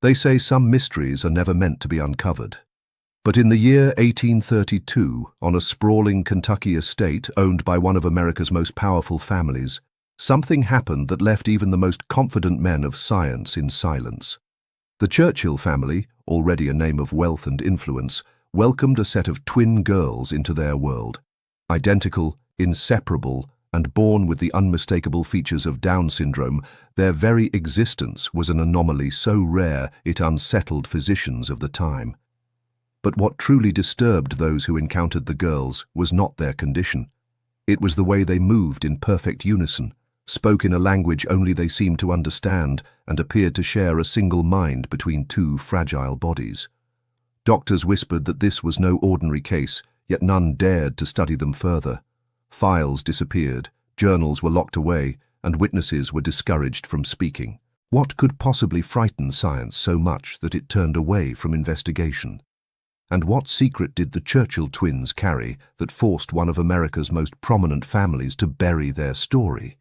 They say some mysteries are never meant to be uncovered. But in the year 1832, on a sprawling Kentucky estate owned by one of America's most powerful families, something happened that left even the most confident men of science in silence. The Churchill family, already a name of wealth and influence, welcomed a set of twin girls into their world. Identical, inseparable, and born with the unmistakable features of Down syndrome, their very existence was an anomaly so rare it unsettled physicians of the time. But what truly disturbed those who encountered the girls was not their condition. It was the way they moved in perfect unison, spoke in a language only they seemed to understand, and appeared to share a single mind between two fragile bodies. Doctors whispered that this was no ordinary case, yet none dared to study them further. Files disappeared, journals were locked away, and witnesses were discouraged from speaking. What could possibly frighten science so much that it turned away from investigation? And what secret did the Churchill twins carry that forced one of America's most prominent families to bury their story?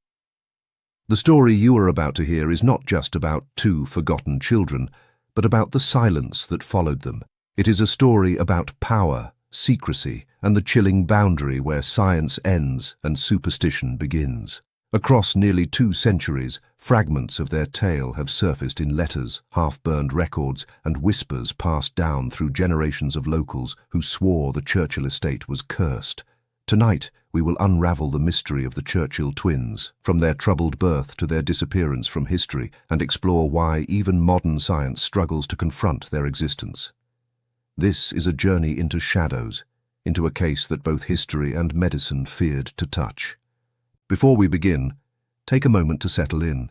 The story you are about to hear is not just about two forgotten children, but about the silence that followed them. It is a story about power, secrecy, and the chilling boundary where science ends and superstition begins. Across nearly 2 centuries, fragments of their tale have surfaced in letters, half-burned records, and whispers passed down through generations of locals who swore the Churchill estate was cursed. Tonight, we will unravel the mystery of the Churchill twins, from their troubled birth to their disappearance from history, and explore why even modern science struggles to confront their existence. This is a journey into shadows, into a case that both history and medicine feared to touch. Before we begin, take a moment to settle in.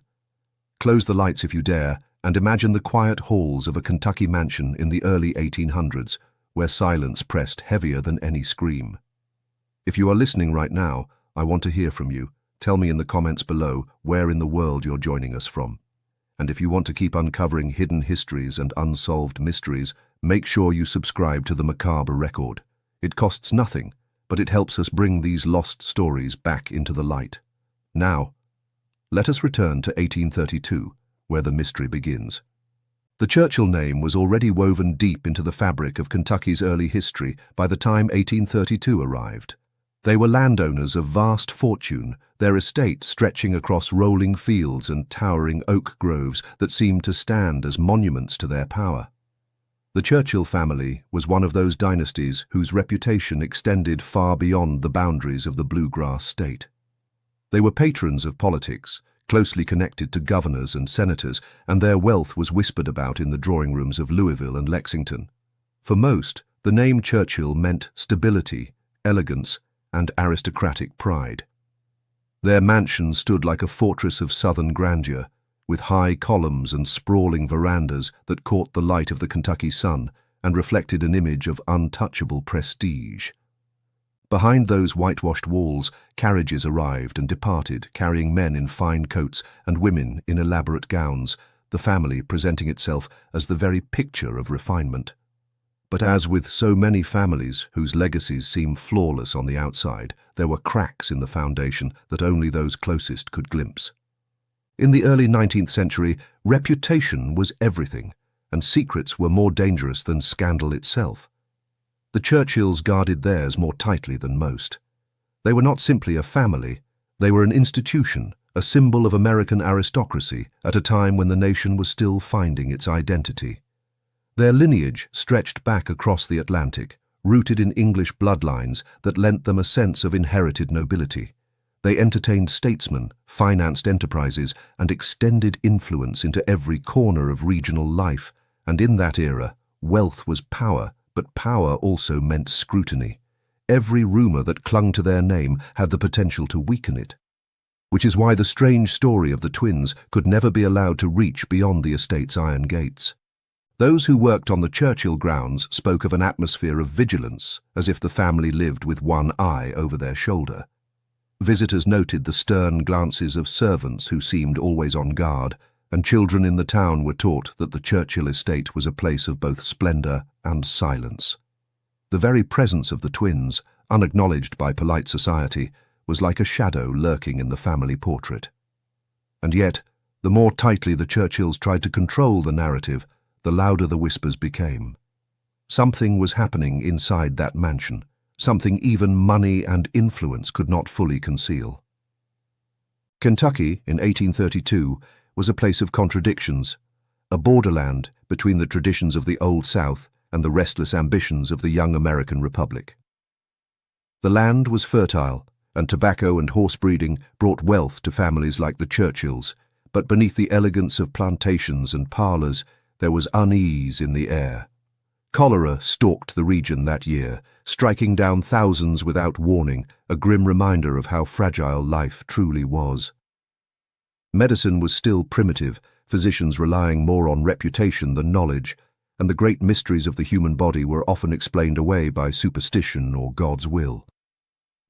Close the lights if you dare, and imagine the quiet halls of a Kentucky mansion in the early 1800s, where silence pressed heavier than any scream. If you are listening right now, I want to hear from you. Tell me in the comments below where in the world you're joining us from. And if you want to keep uncovering hidden histories and unsolved mysteries, make sure you subscribe to the Macabre Record. It costs nothing, but it helps us bring these lost stories back into the light. Now, let us return to 1832, where the mystery begins. The Churchill name was already woven deep into the fabric of Kentucky's early history by the time 1832 arrived. They were landowners of vast fortune, their estate stretching across rolling fields and towering oak groves that seemed to stand as monuments to their power. The Churchill family was one of those dynasties whose reputation extended far beyond the boundaries of the bluegrass state. They were patrons of politics, closely connected to governors and senators, and their wealth was whispered about in the drawing rooms of Louisville and Lexington. For most, the name Churchill meant stability, elegance, and aristocratic pride. Their mansion stood like a fortress of southern grandeur, with high columns and sprawling verandas that caught the light of the Kentucky sun and reflected an image of untouchable prestige. Behind those whitewashed walls, carriages arrived and departed, carrying men in fine coats and women in elaborate gowns, the family presenting itself as the very picture of refinement. But as with so many families whose legacies seem flawless on the outside, there were cracks in the foundation that only those closest could glimpse. In the early 19th century, reputation was everything, and secrets were more dangerous than scandal itself. The Churchills guarded theirs more tightly than most. They were not simply a family, they were an institution, a symbol of American aristocracy at a time when the nation was still finding its identity. Their lineage stretched back across the Atlantic, rooted in English bloodlines that lent them a sense of inherited nobility. They entertained statesmen, financed enterprises, and extended influence into every corner of regional life, and in that era, wealth was power, but power also meant scrutiny. Every rumor that clung to their name had the potential to weaken it. Which is why the strange story of the twins could never be allowed to reach beyond the estate's iron gates. Those who worked on the Churchill grounds spoke of an atmosphere of vigilance, as if the family lived with one eye over their shoulder. Visitors noted the stern glances of servants who seemed always on guard, and children in the town were taught that the Churchill estate was a place of both splendor and silence. The very presence of the twins, unacknowledged by polite society, was like a shadow lurking in the family portrait. And yet, the more tightly the Churchills tried to control the narrative, the louder the whispers became. Something was happening inside that mansion, something even money and influence could not fully conceal. Kentucky, in 1832, was a place of contradictions, a borderland between the traditions of the Old South and the restless ambitions of the young American Republic. The land was fertile, and tobacco and horse breeding brought wealth to families like the Churchills, but beneath the elegance of plantations and parlors, there was unease in the air. Cholera stalked the region that year, striking down thousands without warning, a grim reminder of how fragile life truly was. Medicine was still primitive, physicians relying more on reputation than knowledge, and the great mysteries of the human body were often explained away by superstition or God's will.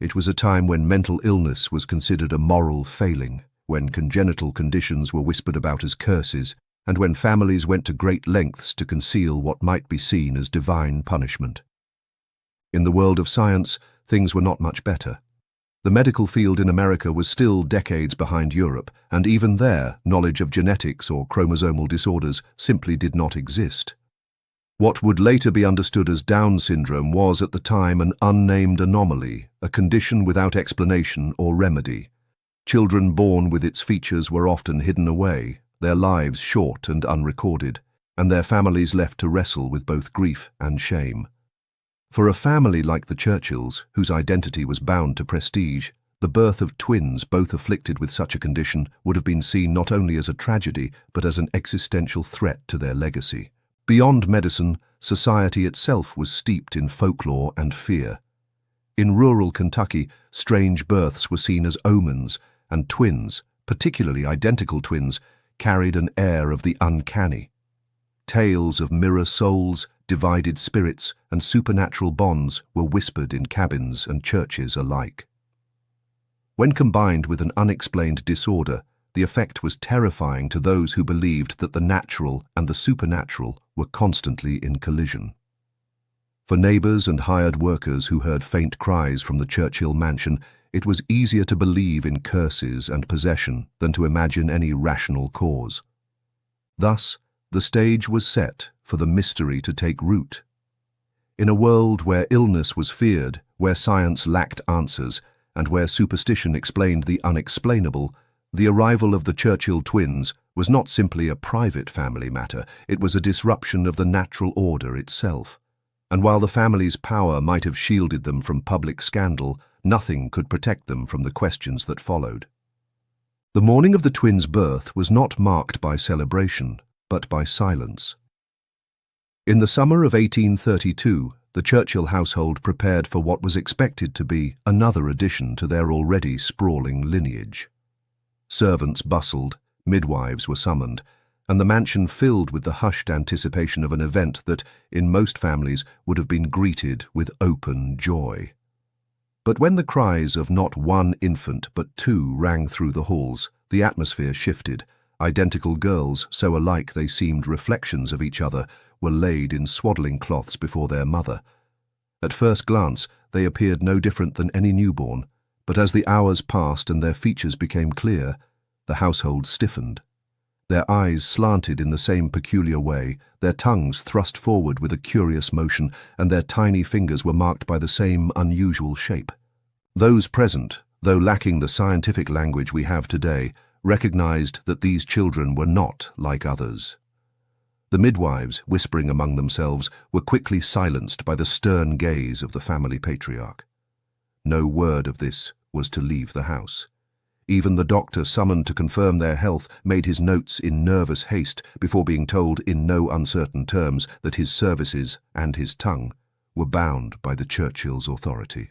It was a time when mental illness was considered a moral failing, when congenital conditions were whispered about as curses, and when families went to great lengths to conceal what might be seen as divine punishment. In the world of science, things were not much better. The medical field in America was still decades behind Europe, and even there, knowledge of genetics or chromosomal disorders simply did not exist. What would later be understood as Down syndrome was at the time an unnamed anomaly, a condition without explanation or remedy. Children born with its features were often hidden away, their lives short and unrecorded, and their families left to wrestle with both grief and shame. For a family like the Churchills, whose identity was bound to prestige, the birth of twins both afflicted with such a condition would have been seen not only as a tragedy but as an existential threat to their legacy. Beyond medicine, society itself was steeped in folklore and fear. In rural Kentucky, strange births were seen as omens, and twins, particularly identical twins, carried an air of the uncanny. Tales of mirror souls, divided spirits, and supernatural bonds were whispered in cabins and churches alike. When combined with an unexplained disorder, the effect was terrifying to those who believed that the natural and the supernatural were constantly in collision. For neighbors and hired workers who heard faint cries from the Churchill mansion, it was easier to believe in curses and possession than to imagine any rational cause. Thus, the stage was set for the mystery to take root. In a world where illness was feared, where science lacked answers, and where superstition explained the unexplainable, the arrival of the Churchill twins was not simply a private family matter, it was a disruption of the natural order itself. And while the family's power might have shielded them from public scandal, nothing could protect them from the questions that followed. The morning of the twins' birth was not marked by celebration, but by silence. In the summer of 1832, the Churchill household prepared for what was expected to be another addition to their already sprawling lineage. Servants bustled, midwives were summoned, and the mansion filled with the hushed anticipation of an event that, in most families, would have been greeted with open joy. But when the cries of not one infant but two rang through the halls, the atmosphere shifted. Identical girls, so alike they seemed reflections of each other, were laid in swaddling cloths before their mother. At first glance, they appeared no different than any newborn, but as the hours passed and their features became clear, the household stiffened. Their eyes slanted in the same peculiar way, their tongues thrust forward with a curious motion, and their tiny fingers were marked by the same unusual shape. Those present, though lacking the scientific language we have today, recognized that these children were not like others. The midwives, whispering among themselves, were quickly silenced by the stern gaze of the family patriarch. No word of this was to leave the house. Even the doctor summoned to confirm their health made his notes in nervous haste before being told in no uncertain terms that his services and his tongue were bound by the Churchill's authority.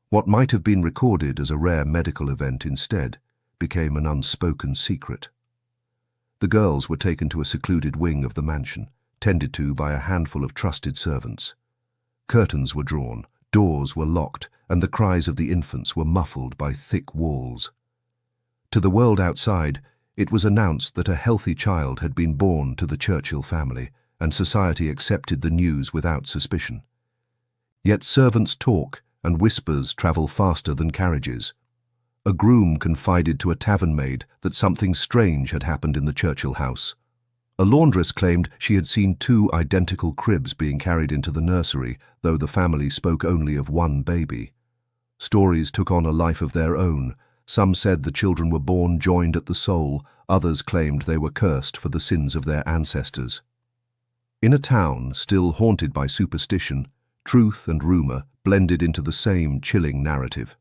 What might have been recorded as a rare medical event instead became an unspoken secret. The girls were taken to a secluded wing of the mansion, tended to by a handful of trusted servants. Curtains were drawn, doors were locked, and the cries of the infants were muffled by thick walls. To the world outside, it was announced that a healthy child had been born to the Churchill family, and society accepted the news without suspicion. Yet servants talk, and whispers travel faster than carriages. A groom confided to a tavern maid that something strange had happened in the Churchill house. A laundress claimed she had seen two identical cribs being carried into the nursery, though the family spoke only of one baby. Stories took on a life of their own. Some said the children were born joined at the soul, others claimed they were cursed for the sins of their ancestors. In a town still haunted by superstition, truth and rumour blended into the same chilling narrative.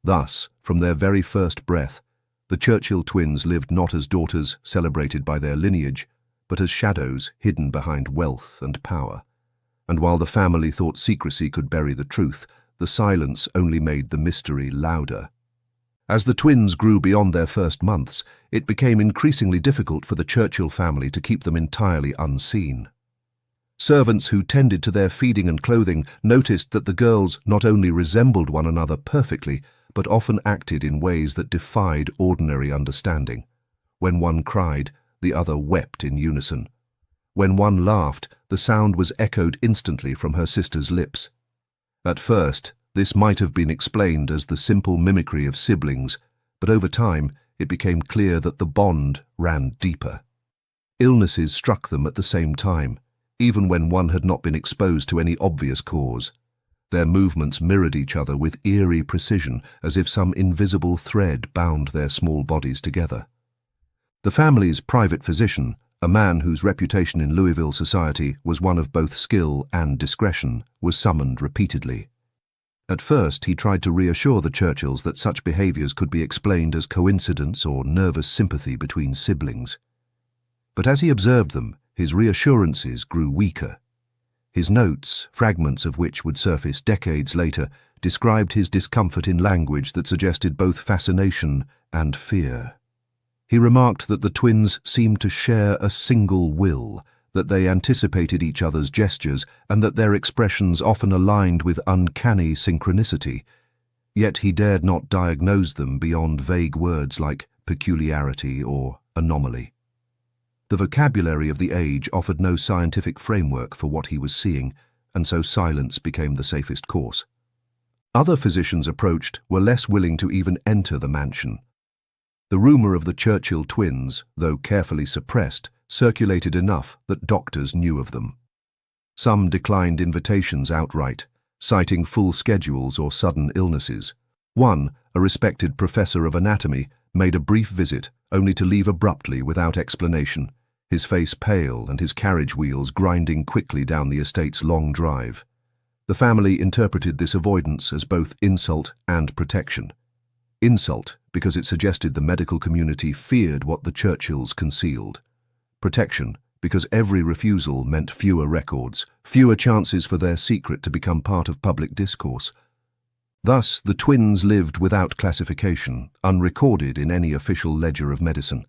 Thus, from their very first breath, the Churchill twins lived not as daughters celebrated by their lineage, but as shadows hidden behind wealth and power. And while the family thought secrecy could bury the truth, the silence only made the mystery louder. As the twins grew beyond their first months, it became increasingly difficult for the Churchill family to keep them entirely unseen. Servants who tended to their feeding and clothing noticed that the girls not only resembled one another perfectly, but often acted in ways that defied ordinary understanding. When one cried, the other wept in unison. When one laughed, the sound was echoed instantly from her sister's lips. At first, this might have been explained as the simple mimicry of siblings, but over time it became clear that the bond ran deeper. Illnesses struck them at the same time, even when one had not been exposed to any obvious cause. Their movements mirrored each other with eerie precision, as if some invisible thread bound their small bodies together. The family's private physician, a man whose reputation in Louisville society was one of both skill and discretion, was summoned repeatedly. At first, he tried to reassure the Churchills that such behaviors could be explained as coincidence or nervous sympathy between siblings. But as he observed them, his reassurances grew weaker. His notes, fragments of which would surface decades later, described his discomfort in language that suggested both fascination and fear. He remarked that the twins seemed to share a single will, that they anticipated each other's gestures, and that their expressions often aligned with uncanny synchronicity. Yet he dared not diagnose them beyond vague words like peculiarity or anomaly. The vocabulary of the age offered no scientific framework for what he was seeing, and so silence became the safest course. Other physicians approached were less willing to even enter the mansion. The rumour of the Churchill twins, though carefully suppressed, circulated enough that doctors knew of them. Some declined invitations outright, citing full schedules or sudden illnesses. One, a respected professor of anatomy, made a brief visit, only to leave abruptly without explanation, his face pale and his carriage wheels grinding quickly down the estate's long drive. The family interpreted this avoidance as both insult and protection. Insult, because it suggested the medical community feared what the Churchills concealed. Protection, because every refusal meant fewer records, fewer chances for their secret to become part of public discourse. Thus, the twins lived without classification, unrecorded in any official ledger of medicine.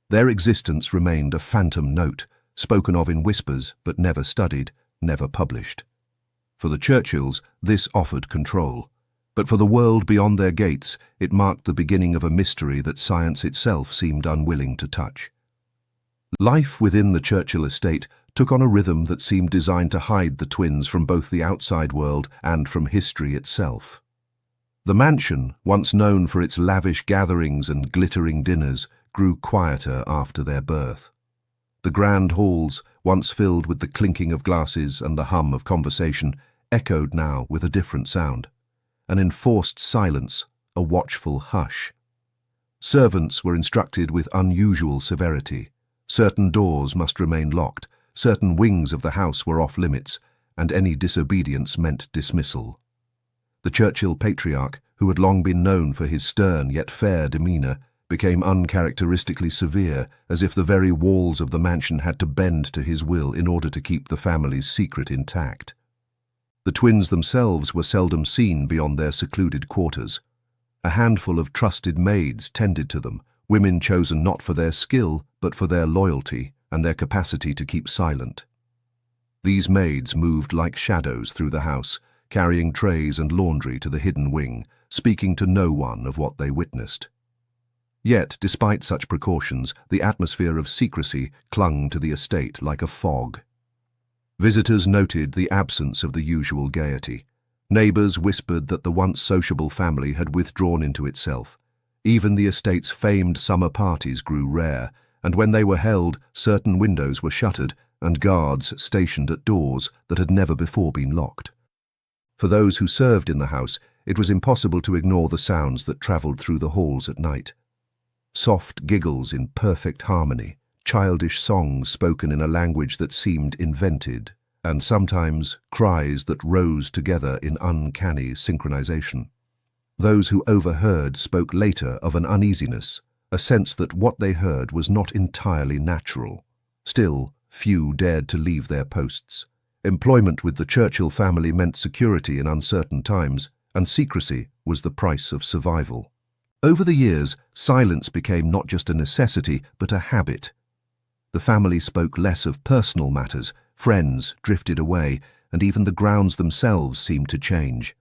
Their existence remained a phantom note, spoken of in whispers but never studied, never published. For the Churchills, this offered control. But for the world beyond their gates, it marked the beginning of a mystery that science itself seemed unwilling to touch. Life within the Churchill estate took on a rhythm that seemed designed to hide the twins from both the outside world and from history itself. The mansion, once known for its lavish gatherings and glittering dinners, grew quieter after their birth. The grand halls, once filled with the clinking of glasses and the hum of conversation, echoed now with a different sound. An enforced silence, a watchful hush. Servants were instructed with unusual severity. Certain doors must remain locked, certain wings of the house were off limits, and any disobedience meant dismissal. The Churchill patriarch, who had long been known for his stern yet fair demeanour, became uncharacteristically severe, as if the very walls of the mansion had to bend to his will in order to keep the family's secret intact. The twins themselves were seldom seen beyond their secluded quarters. A handful of trusted maids tended to them, women chosen not for their skill, but for their loyalty and their capacity to keep silent. These maids moved like shadows through the house, carrying trays and laundry to the hidden wing, speaking to no one of what they witnessed. Yet, despite such precautions, the atmosphere of secrecy clung to the estate like a fog. Visitors noted the absence of the usual gaiety. Neighbours whispered that the once sociable family had withdrawn into itself. Even the estate's famed summer parties grew rare, and when they were held, certain windows were shuttered and guards stationed at doors that had never before been locked. For those who served in the house, it was impossible to ignore the sounds that travelled through the halls at night. Soft giggles in perfect harmony, childish songs spoken in a language that seemed invented, and sometimes cries that rose together in uncanny synchronization. Those who overheard spoke later of an uneasiness, a sense that what they heard was not entirely natural. Still, few dared to leave their posts. Employment with the Churchill family meant security in uncertain times, and secrecy was the price of survival. Over the years, silence became not just a necessity, but a habit. The family spoke less of personal matters, friends drifted away, and even the grounds themselves seemed to change.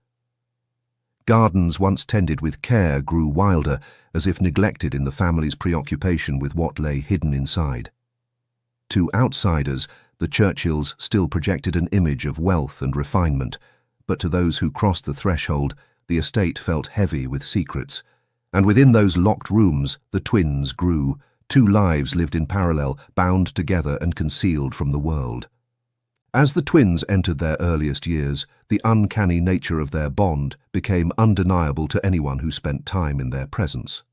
Gardens once tended with care grew wilder, as if neglected in the family's preoccupation with what lay hidden inside. To outsiders, the Churchills still projected an image of wealth and refinement, but to those who crossed the threshold, the estate felt heavy with secrets. And within those locked rooms, the twins grew. Two lives lived in parallel, bound together and concealed from the world. As the twins entered their earliest years, the uncanny nature of their bond became undeniable to anyone who spent time in their presence.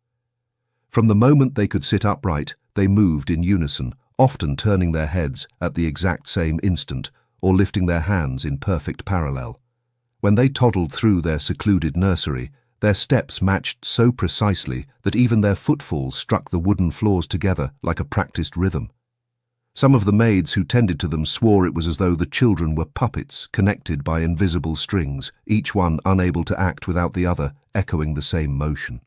From the moment they could sit upright, they moved in unison, often turning their heads at the exact same instant or lifting their hands in perfect parallel. When they toddled through their secluded nursery, their steps matched so precisely that even their footfalls struck the wooden floors together like a practiced rhythm. Some of the maids who tended to them swore it was as though the children were puppets connected by invisible strings, each one unable to act without the other, echoing the same motion.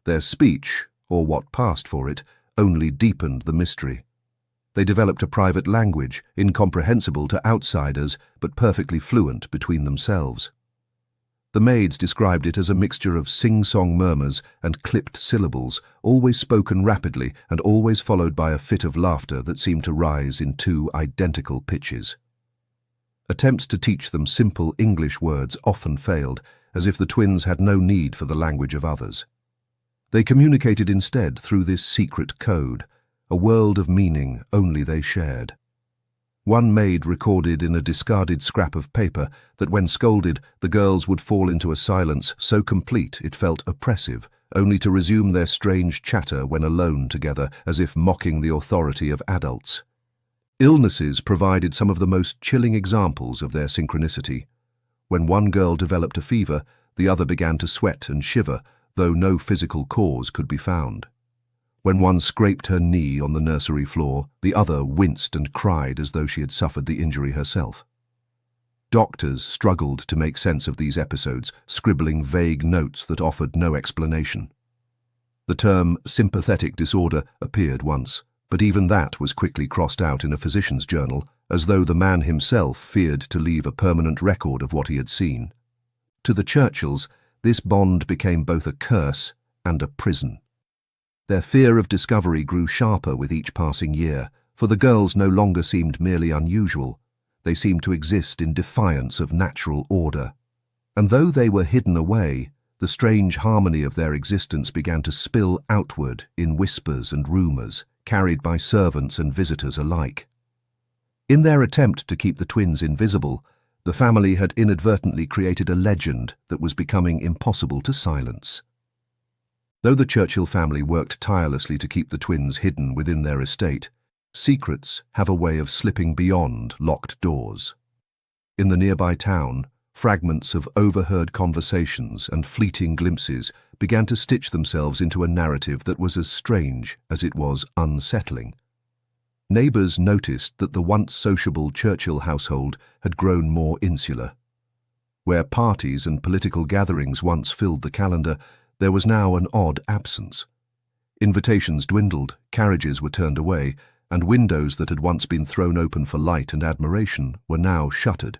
Their speech, or what passed for it, only deepened the mystery. They developed a private language, incomprehensible to outsiders, but perfectly fluent between themselves. The maids described it as a mixture of sing-song murmurs and clipped syllables, always spoken rapidly and always followed by a fit of laughter that seemed to rise in two identical pitches. Attempts to teach them simple English words often failed, as if the twins had no need for the language of others. They communicated instead through this secret code, a world of meaning only they shared. One maid recorded in a discarded scrap of paper that when scolded, the girls would fall into a silence so complete it felt oppressive, only to resume their strange chatter when alone together, as if mocking the authority of adults. Illnesses provided some of the most chilling examples of their synchronicity. When one girl developed a fever, the other began to sweat and shiver, though no physical cause could be found. When one scraped her knee on the nursery floor, the other winced and cried as though she had suffered the injury herself. Doctors struggled to make sense of these episodes, scribbling vague notes that offered no explanation. The term sympathetic disorder appeared once, but even that was quickly crossed out in a physician's journal, as though the man himself feared to leave a permanent record of what he had seen. To the Churchills, this bond became both a curse and a prison. Their fear of discovery grew sharper with each passing year, for the girls no longer seemed merely unusual. They seemed to exist in defiance of natural order. And though they were hidden away, the strange harmony of their existence began to spill outward in whispers and rumours, carried by servants and visitors alike. In their attempt to keep the twins invisible, the family had inadvertently created a legend that was becoming impossible to silence. Though the Churchill family worked tirelessly to keep the twins hidden within their estate, secrets have a way of slipping beyond locked doors. In the nearby town, fragments of overheard conversations and fleeting glimpses began to stitch themselves into a narrative that was as strange as it was unsettling. Neighbours noticed that the once sociable Churchill household had grown more insular. Where parties and political gatherings once filled the calendar, there was now an odd absence. Invitations dwindled, carriages were turned away, and windows that had once been thrown open for light and admiration were now shuttered.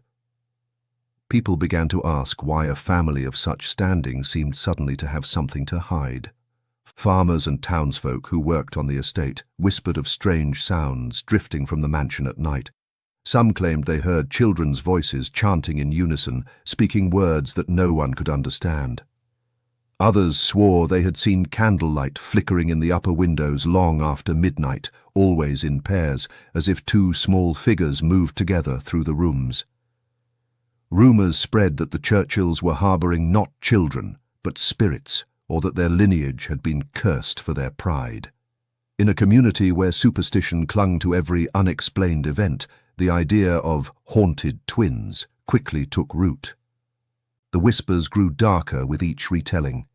People began to ask why a family of such standing seemed suddenly to have something to hide. Farmers and townsfolk who worked on the estate whispered of strange sounds drifting from the mansion at night. Some claimed they heard children's voices chanting in unison, speaking words that no one could understand. Others swore they had seen candlelight flickering in the upper windows long after midnight, always in pairs, as if two small figures moved together through the rooms. Rumours spread that the Churchills were harbouring not children, but spirits, or that their lineage had been cursed for their pride. In a community where superstition clung to every unexplained event, the idea of haunted twins quickly took root. The whispers grew darker with each retelling.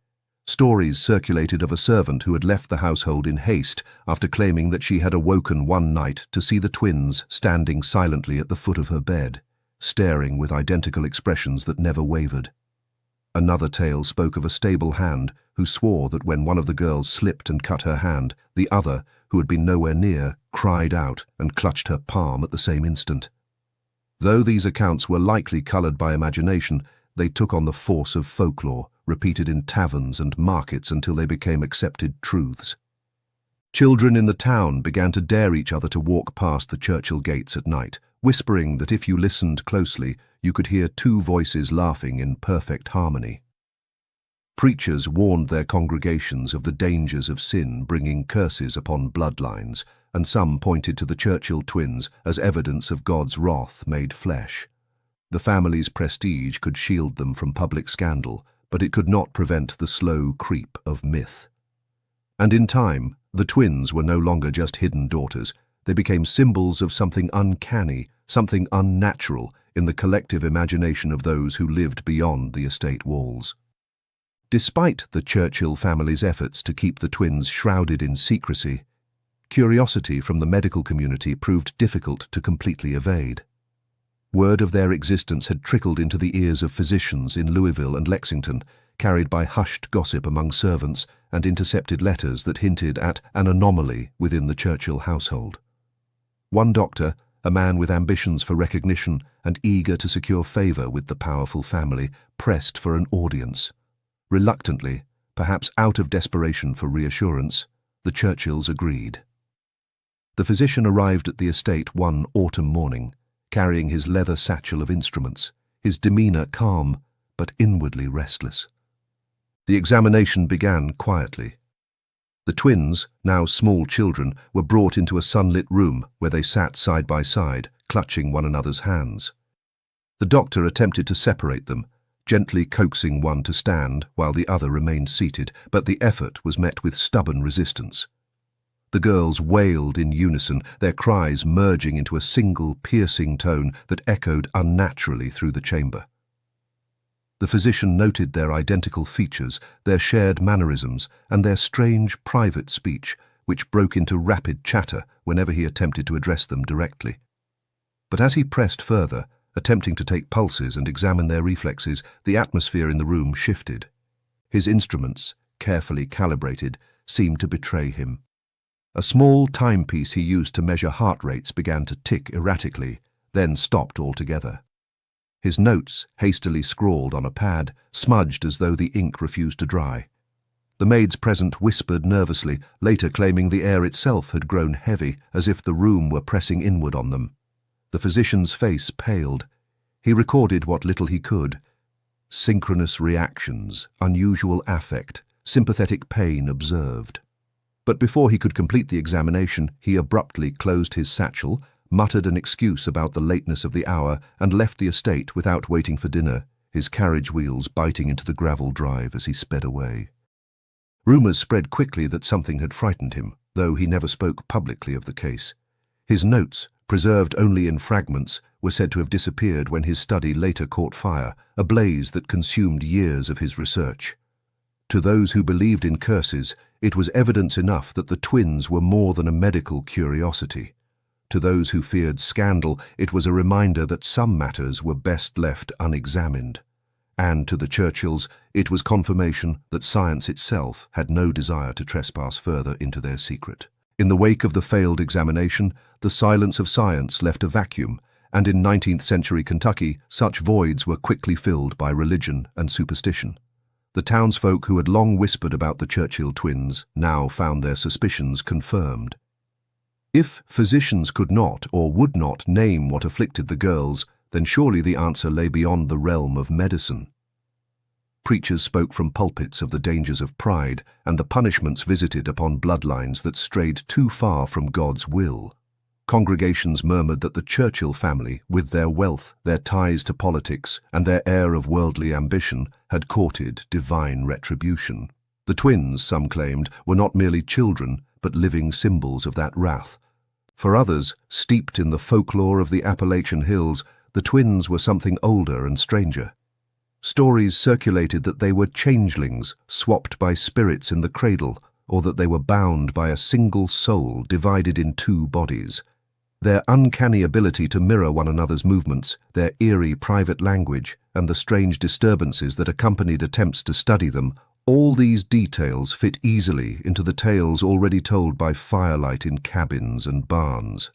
Stories circulated of a servant who had left the household in haste after claiming that she had awoken one night to see the twins standing silently at the foot of her bed, staring with identical expressions that never wavered. Another tale spoke of a stable hand who swore that when one of the girls slipped and cut her hand, the other, who had been nowhere near, cried out and clutched her palm at the same instant. Though these accounts were likely coloured by imagination, they took on the force of folklore, repeated in taverns and markets until they became accepted truths. Children in the town began to dare each other to walk past the Churchill gates at night, whispering that if you listened closely, you could hear two voices laughing in perfect harmony. Preachers warned their congregations of the dangers of sin bringing curses upon bloodlines, and some pointed to the Churchill twins as evidence of God's wrath made flesh. The family's prestige could shield them from public scandal, but it could not prevent the slow creep of myth. And in time, the twins were no longer just hidden daughters. They became symbols of something uncanny, something unnatural in the collective imagination of those who lived beyond the estate walls. Despite the Churchill family's efforts to keep the twins shrouded in secrecy, curiosity from the medical community proved difficult to completely evade. Word of their existence had trickled into the ears of physicians in Louisville and Lexington, carried by hushed gossip among servants and intercepted letters that hinted at an anomaly within the Churchill household. One doctor, a man with ambitions for recognition and eager to secure favour with the powerful family, pressed for an audience. Reluctantly, perhaps out of desperation for reassurance, the Churchills agreed. The physician arrived at the estate one autumn morning, carrying his leather satchel of instruments, his demeanour calm but inwardly restless. The examination began quietly. The twins, now small children, were brought into a sunlit room where they sat side by side, clutching one another's hands. The doctor attempted to separate them, gently coaxing one to stand while the other remained seated, but the effort was met with stubborn resistance. The girls wailed in unison, their cries merging into a single piercing tone that echoed unnaturally through the chamber. The physician noted their identical features, their shared mannerisms, and their strange private speech, which broke into rapid chatter whenever he attempted to address them directly. But as he pressed further, attempting to take pulses and examine their reflexes, the atmosphere in the room shifted. His instruments, carefully calibrated, seemed to betray him. A small timepiece he used to measure heart rates began to tick erratically, then stopped altogether. His notes, hastily scrawled on a pad, smudged as though the ink refused to dry. The maids present whispered nervously, later claiming the air itself had grown heavy, as if the room were pressing inward on them. The physician's face paled. He recorded what little he could. Synchronous reactions, unusual affect, sympathetic pain observed. But before he could complete the examination, he abruptly closed his satchel, muttered an excuse about the lateness of the hour, and left the estate without waiting for dinner, his carriage wheels biting into the gravel drive as he sped away. Rumours spread quickly that something had frightened him, though he never spoke publicly of the case. His notes, preserved only in fragments, were said to have disappeared when his study later caught fire, a blaze that consumed years of his research. To those who believed in curses, it was evidence enough that the twins were more than a medical curiosity. To those who feared scandal, it was a reminder that some matters were best left unexamined. And to the Churchills, it was confirmation that science itself had no desire to trespass further into their secret. In the wake of the failed examination, the silence of science left a vacuum, and in 19th-century Kentucky, such voids were quickly filled by religion and superstition. The townsfolk who had long whispered about the Churchill twins now found their suspicions confirmed. If physicians could not or would not name what afflicted the girls, then surely the answer lay beyond the realm of medicine. Preachers spoke from pulpits of the dangers of pride and the punishments visited upon bloodlines that strayed too far from God's will. Congregations murmured that the Churchill family, with their wealth, their ties to politics, and their air of worldly ambition, had courted divine retribution. The twins, some claimed, were not merely children, but living symbols of that wrath. For others, steeped in the folklore of the Appalachian Hills, the twins were something older and stranger. Stories circulated that they were changelings, swapped by spirits in the cradle, or that they were bound by a single soul divided in two bodies. Their uncanny ability to mirror one another's movements, their eerie private language, and the strange disturbances that accompanied attempts to study them, all these details fit easily into the tales already told by firelight in cabins and barns.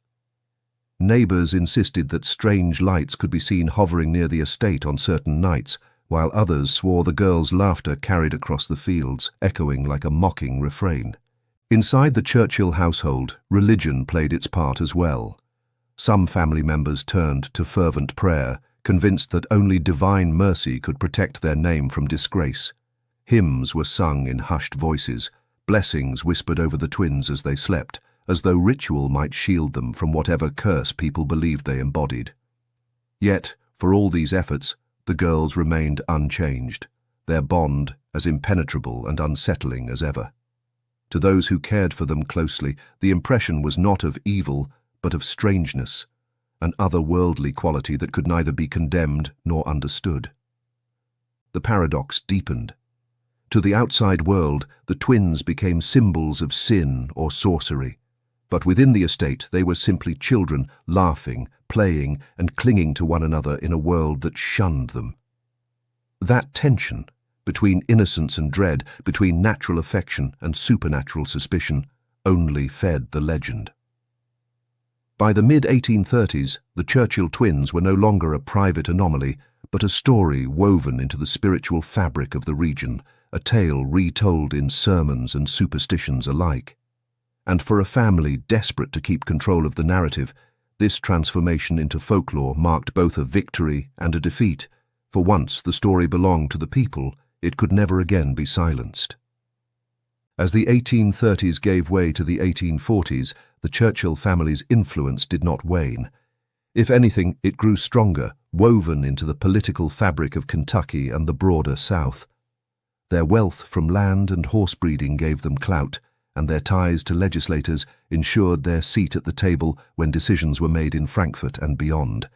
Neighbors insisted that strange lights could be seen hovering near the estate on certain nights, while others swore the girls' laughter carried across the fields, echoing like a mocking refrain. Inside the Churchill household, religion played its part as well. Some family members turned to fervent prayer, convinced that only divine mercy could protect their name from disgrace. Hymns were sung in hushed voices, blessings whispered over the twins as they slept, as though ritual might shield them from whatever curse people believed they embodied. Yet, for all these efforts, the girls remained unchanged, their bond as impenetrable and unsettling as ever. To those who cared for them closely, the impression was not of evil, but of strangeness, an otherworldly quality that could neither be condemned nor understood. The paradox deepened. To the outside world, the twins became symbols of sin or sorcery, but within the estate they were simply children, laughing, playing, and clinging to one another in a world that shunned them. That tension, between innocence and dread, between natural affection and supernatural suspicion, only fed the legend. By the mid-1830s, the Churchill twins were no longer a private anomaly, but a story woven into the spiritual fabric of the region, a tale retold in sermons and superstitions alike. And for a family desperate to keep control of the narrative, this transformation into folklore marked both a victory and a defeat. For once the story belonged to the people, it could never again be silenced. As the 1830s gave way to the 1840s, the Churchill family's influence did not wane. If anything, it grew stronger, woven into the political fabric of Kentucky and the broader South. Their wealth from land and horse breeding gave them clout, and their ties to legislators ensured their seat at the table when decisions were made in Frankfurt and beyond.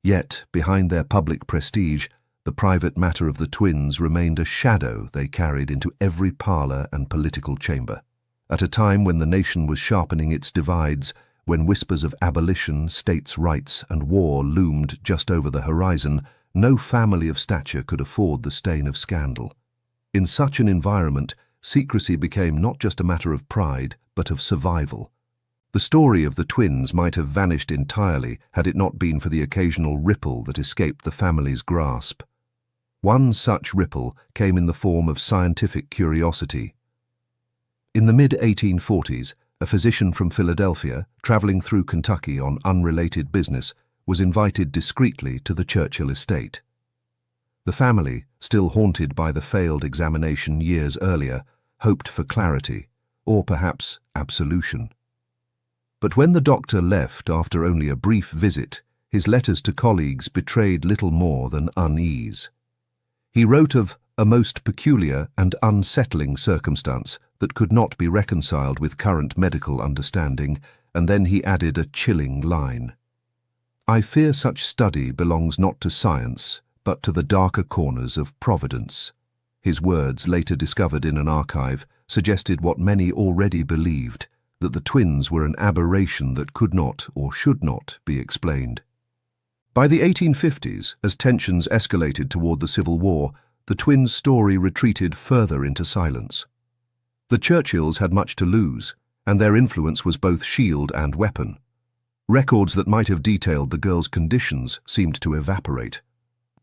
Yet, behind their public prestige, the private matter of the twins remained a shadow they carried into every parlor and political chamber. At a time when the nation was sharpening its divides, when whispers of abolition, states' rights, and war loomed just over the horizon, no family of stature could afford the stain of scandal. In such an environment, secrecy became not just a matter of pride, but of survival. The story of the twins might have vanished entirely had it not been for the occasional ripple that escaped the family's grasp. One such ripple came in the form of scientific curiosity. In the mid-1840s, a physician from Philadelphia, traveling through Kentucky on unrelated business, was invited discreetly to the Churchill estate. The family, still haunted by the failed examination years earlier, hoped for clarity, or perhaps absolution. But when the doctor left after only a brief visit, his letters to colleagues betrayed little more than unease. He wrote of a most peculiar and unsettling circumstance that could not be reconciled with current medical understanding, and then he added a chilling line. "I fear such study belongs not to science, but to the darker corners of Providence." His words, later discovered in an archive, suggested what many already believed, that the twins were an aberration that could not or should not be explained. By the 1850s, as tensions escalated toward the Civil War, the twins' story retreated further into silence. The Churchills had much to lose, and their influence was both shield and weapon. Records that might have detailed the girls' conditions seemed to evaporate.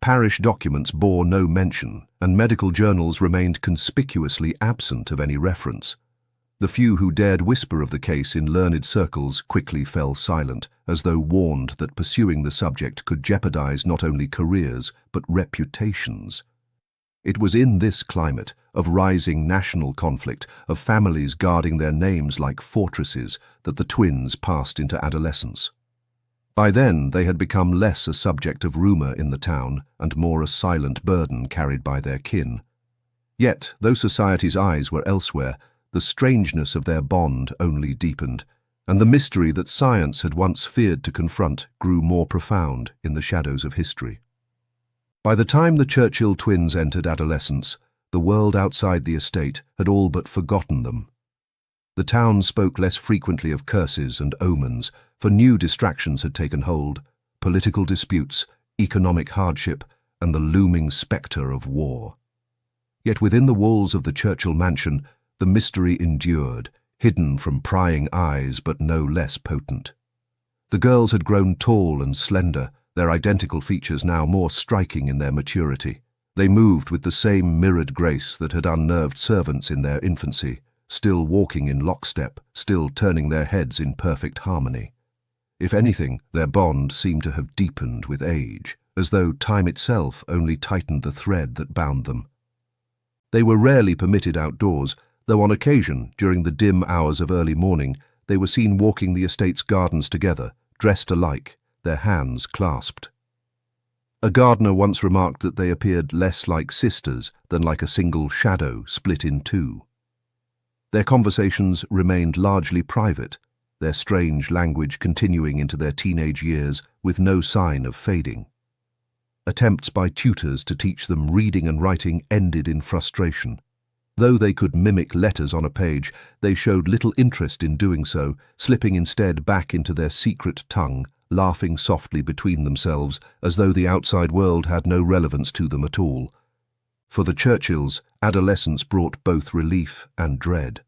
Parish documents bore no mention, and medical journals remained conspicuously absent of any reference. The few who dared whisper of the case in learned circles quickly fell silent, as though warned that pursuing the subject could jeopardize not only careers but reputations. It was in this climate of rising national conflict, of families guarding their names like fortresses, that the twins passed into adolescence. By then, they had become less a subject of rumor in the town and more a silent burden carried by their kin. Yet, though society's eyes were elsewhere, the strangeness of their bond only deepened, and the mystery that science had once feared to confront grew more profound in the shadows of history. By the time the Churchill twins entered adolescence, the world outside the estate had all but forgotten them. The town spoke less frequently of curses and omens, for new distractions had taken hold: political disputes, economic hardship, and the looming spectre of war. Yet within the walls of the Churchill mansion, the mystery endured, hidden from prying eyes but no less potent. The girls had grown tall and slender, their identical features now more striking in their maturity. They moved with the same mirrored grace that had unnerved servants in their infancy, still walking in lockstep, still turning their heads in perfect harmony. If anything, their bond seemed to have deepened with age, as though time itself only tightened the thread that bound them. They were rarely permitted outdoors, though on occasion, during the dim hours of early morning, they were seen walking the estate's gardens together, dressed alike, their hands clasped. A gardener once remarked that they appeared less like sisters than like a single shadow split in two. Their conversations remained largely private, their strange language continuing into their teenage years with no sign of fading. Attempts by tutors to teach them reading and writing ended in frustration. Though they could mimic letters on a page, they showed little interest in doing so, slipping instead back into their secret tongue, laughing softly between themselves as though the outside world had no relevance to them at all. For the Churchills, adolescence brought both relief and dread.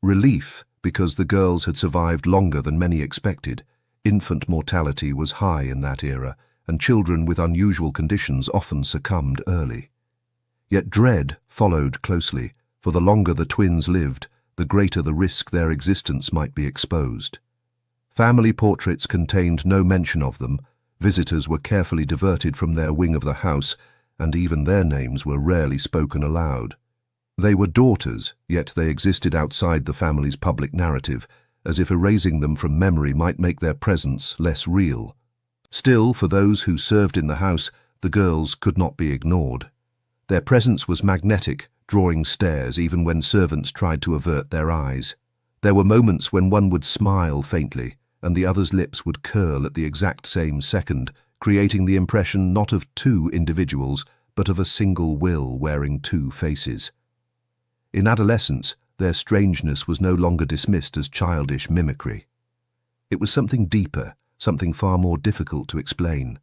Relief, because the girls had survived longer than many expected. Infant mortality was high in that era, and children with unusual conditions often succumbed early. Yet dread followed closely, for the longer the twins lived, the greater the risk their existence might be exposed. Family portraits contained no mention of them, visitors were carefully diverted from their wing of the house, and even their names were rarely spoken aloud. They were daughters, yet they existed outside the family's public narrative, as if erasing them from memory might make their presence less real. Still, for those who served in the house, the girls could not be ignored. Their presence was magnetic, drawing stares even when servants tried to avert their eyes. There were moments when one would smile faintly, and the other's lips would curl at the exact same second, creating the impression not of two individuals, but of a single will wearing two faces. In adolescence, their strangeness was no longer dismissed as childish mimicry. It was something deeper, something far more difficult to explain.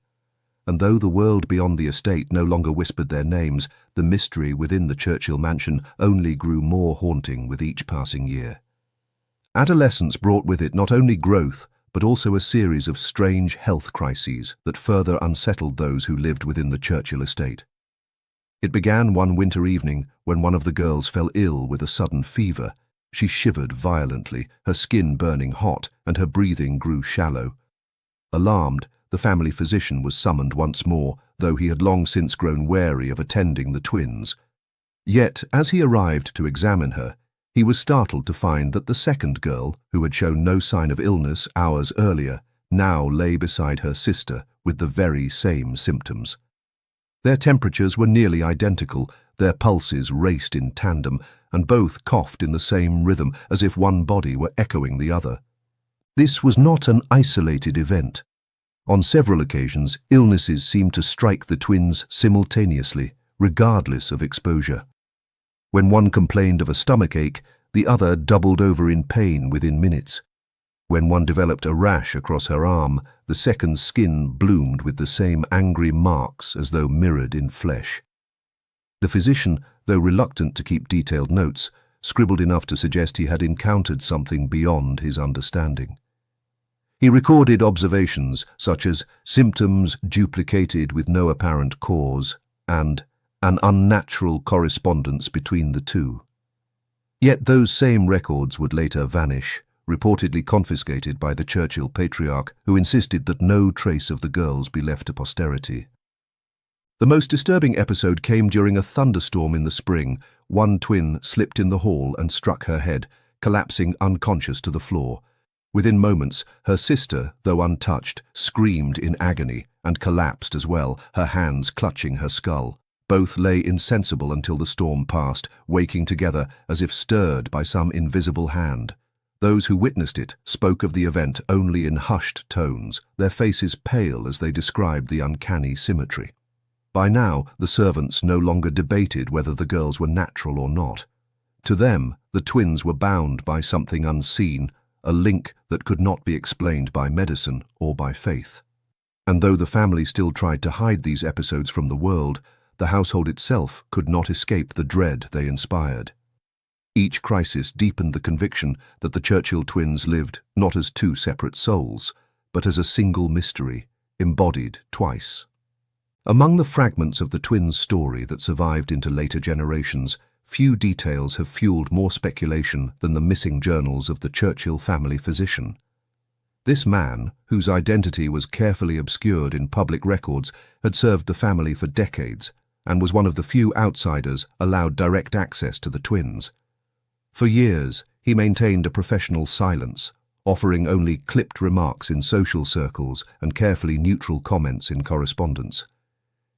And though the world beyond the estate no longer whispered their names, the mystery within the Churchill mansion only grew more haunting with each passing year. Adolescence brought with it not only growth, but also a series of strange health crises that further unsettled those who lived within the Churchill estate. It began one winter evening when one of the girls fell ill with a sudden fever. She shivered violently, her skin burning hot, and her breathing grew shallow. Alarmed, the family physician was summoned once more, though he had long since grown wary of attending the twins. Yet, as he arrived to examine her, he was startled to find that the second girl, who had shown no sign of illness hours earlier, now lay beside her sister with the very same symptoms. Their temperatures were nearly identical, their pulses raced in tandem, and both coughed in the same rhythm as if one body were echoing the other. This was not an isolated event. On several occasions, illnesses seemed to strike the twins simultaneously, regardless of exposure. When one complained of a stomachache, the other doubled over in pain within minutes. When one developed a rash across her arm, the second's skin bloomed with the same angry marks as though mirrored in flesh. The physician, though reluctant to keep detailed notes, scribbled enough to suggest he had encountered something beyond his understanding. He recorded observations such as symptoms duplicated with no apparent cause and an unnatural correspondence between the two. Yet those same records would later vanish, reportedly confiscated by the Churchill patriarch, who insisted that no trace of the girls be left to posterity. The most disturbing episode came during a thunderstorm in the spring. One twin slipped in the hall and struck her head, collapsing unconscious to the floor. Within moments, her sister, though untouched, screamed in agony and collapsed as well, her hands clutching her skull. Both lay insensible until the storm passed, waking together as if stirred by some invisible hand. Those who witnessed it spoke of the event only in hushed tones, their faces pale as they described the uncanny symmetry. By now, the servants no longer debated whether the girls were natural or not. To them, the twins were bound by something unseen, a link that could not be explained by medicine or by faith. And though the family still tried to hide these episodes from the world, the household itself could not escape the dread they inspired. Each crisis deepened the conviction that the Churchill twins lived not as two separate souls, but as a single mystery, embodied twice. Among the fragments of the twins' story that survived into later generations, few details have fueled more speculation than the missing journals of the Churchill family physician. This man, whose identity was carefully obscured in public records, had served the family for decades and was one of the few outsiders allowed direct access to the twins. For years, he maintained a professional silence, offering only clipped remarks in social circles and carefully neutral comments in correspondence.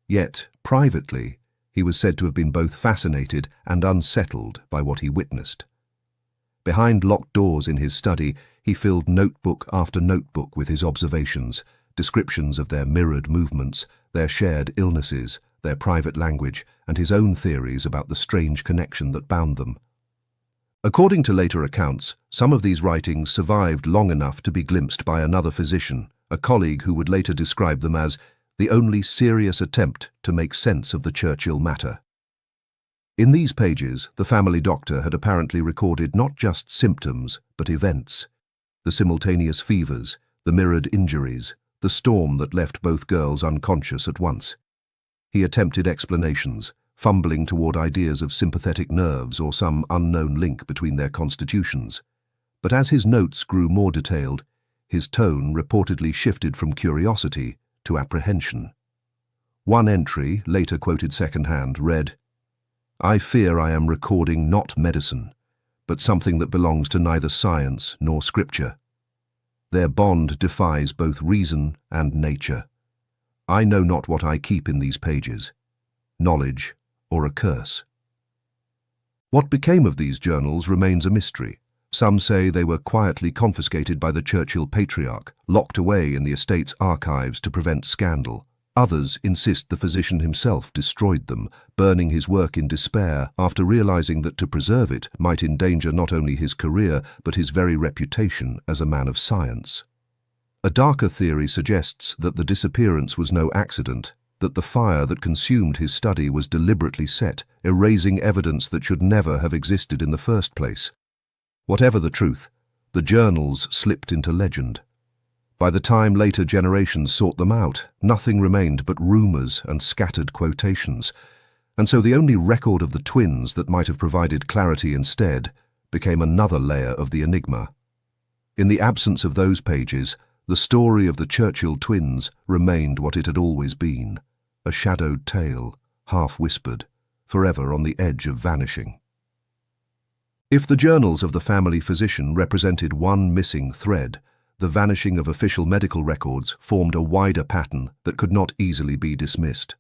Yet, privately, he was said to have been both fascinated and unsettled by what he witnessed. Behind locked doors in his study, he filled notebook after notebook with his observations, descriptions of their mirrored movements, their shared illnesses, their private language, and his own theories about the strange connection that bound them. According to later accounts, some of these writings survived long enough to be glimpsed by another physician, a colleague who would later describe them as the only serious attempt to make sense of the Churchill matter. In these pages, the family doctor had apparently recorded not just symptoms, but events. The simultaneous fevers, the mirrored injuries, the storm that left both girls unconscious at once. He attempted explanations, fumbling toward ideas of sympathetic nerves or some unknown link between their constitutions. But as his notes grew more detailed, his tone reportedly shifted from curiosity to apprehension. One entry, later quoted secondhand, read, "I fear I am recording not medicine, but something that belongs to neither science nor scripture. Their bond defies both reason and nature. I know not what I keep in these pages, knowledge or a curse." What became of these journals remains a mystery. Some say they were quietly confiscated by the Churchill patriarch, locked away in the estate's archives to prevent scandal. Others insist the physician himself destroyed them, burning his work in despair after realizing that to preserve it might endanger not only his career but his very reputation as a man of science. A darker theory suggests that the disappearance was no accident, that the fire that consumed his study was deliberately set, erasing evidence that should never have existed in the first place. Whatever the truth, the journals slipped into legend. By the time later generations sought them out, nothing remained but rumors and scattered quotations, and so the only record of the twins that might have provided clarity instead became another layer of the enigma. In the absence of those pages, the story of the Churchill twins remained what it had always been, a shadowed tale, half-whispered, forever on the edge of vanishing. If the journals of the family physician represented one missing thread, the vanishing of official medical records formed a wider pattern that could not easily be dismissed.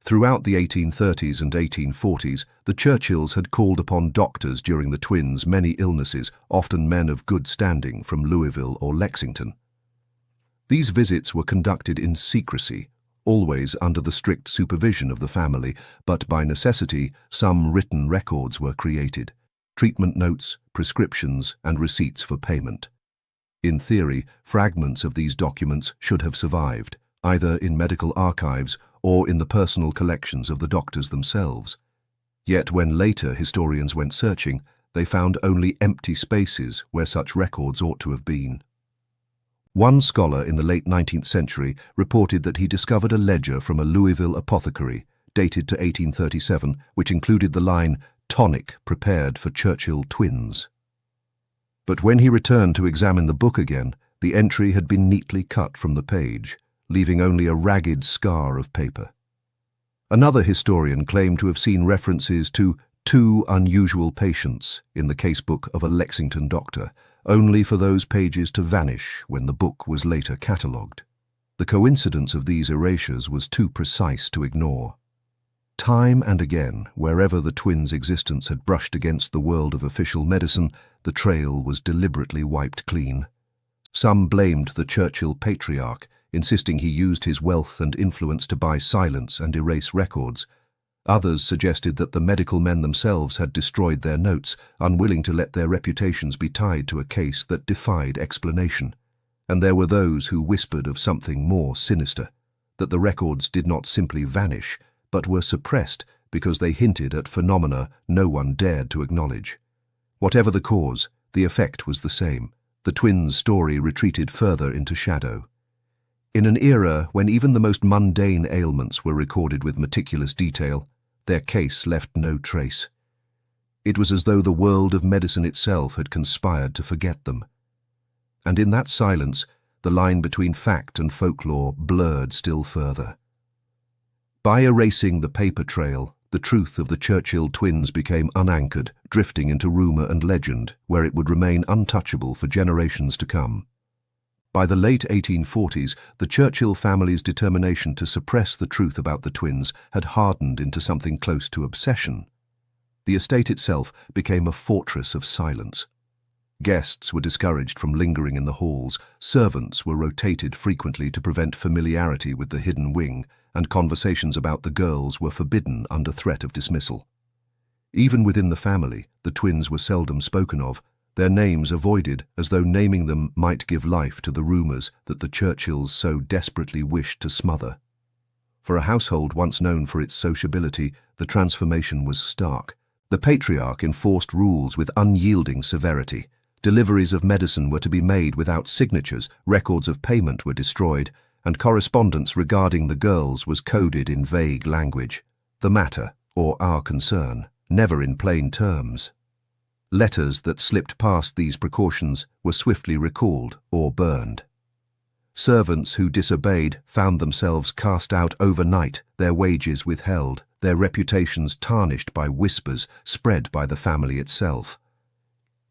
Throughout the 1830s and 1840s, the Churchills had called upon doctors during the twins' many illnesses, often men of good standing from Louisville or Lexington. These visits were conducted in secrecy, always under the strict supervision of the family, but by necessity, some written records were created. Treatment notes, prescriptions, and receipts for payment. In theory, fragments of these documents should have survived, either in medical archives or in the personal collections of the doctors themselves. Yet when later historians went searching, they found only empty spaces where such records ought to have been. One scholar in the late 19th century reported that he discovered a ledger from a Louisville apothecary, dated to 1837, which included the line, "Tonic prepared for Churchill twins." But when he returned to examine the book again, the entry had been neatly cut from the page, leaving only a ragged scar of paper. Another historian claimed to have seen references to two unusual patients in the casebook of a Lexington doctor, only for those pages to vanish when the book was later catalogued. The coincidence of these erasures was too precise to ignore. Time and again, wherever the twins' existence had brushed against the world of official medicine, the trail was deliberately wiped clean. Some blamed the Churchill patriarch, insisting he used his wealth and influence to buy silence and erase records. Others suggested that the medical men themselves had destroyed their notes, unwilling to let their reputations be tied to a case that defied explanation. And there were those who whispered of something more sinister, that the records did not simply vanish, but were suppressed because they hinted at phenomena no one dared to acknowledge. Whatever the cause, the effect was the same. The twins' story retreated further into shadow. In an era when even the most mundane ailments were recorded with meticulous detail, their case left no trace. It was as though the world of medicine itself had conspired to forget them. And in that silence, the line between fact and folklore blurred still further. By erasing the paper trail, the truth of the Churchill twins became unanchored, drifting into rumor and legend, where it would remain untouchable for generations to come. By the late 1840s, the Churchill family's determination to suppress the truth about the twins had hardened into something close to obsession. The estate itself became a fortress of silence. Guests were discouraged from lingering in the halls, servants were rotated frequently to prevent familiarity with the hidden wing, and conversations about the girls were forbidden under threat of dismissal. Even within the family, the twins were seldom spoken of, their names avoided as though naming them might give life to the rumors that the Churchills so desperately wished to smother. For a household once known for its sociability, the transformation was stark. The patriarch enforced rules with unyielding severity. Deliveries of medicine were to be made without signatures, records of payment were destroyed, and correspondence regarding the girls was coded in vague language. The matter, or our concern, never in plain terms. Letters that slipped past these precautions were swiftly recalled or burned. Servants who disobeyed found themselves cast out overnight, their wages withheld, their reputations tarnished by whispers spread by the family itself.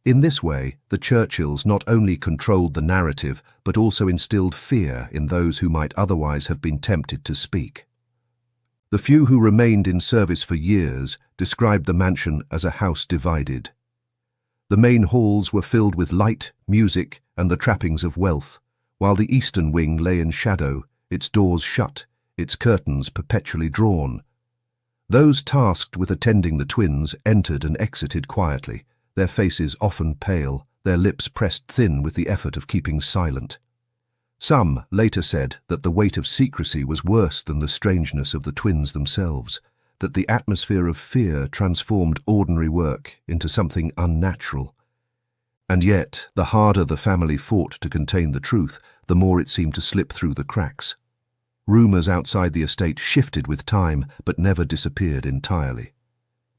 In this way, the Churchills not only controlled the narrative, but also instilled fear in those who might otherwise have been tempted to speak. The few who remained in service for years described the mansion as a house divided. The main halls were filled with light, music, and the trappings of wealth, while the eastern wing lay in shadow, its doors shut, its curtains perpetually drawn. Those tasked with attending the twins entered and exited quietly, their faces often pale, their lips pressed thin with the effort of keeping silent. Some later said that the weight of secrecy was worse than the strangeness of the twins themselves, that the atmosphere of fear transformed ordinary work into something unnatural. And yet, the harder the family fought to contain the truth, the more it seemed to slip through the cracks. Rumors outside the estate shifted with time, but never disappeared entirely.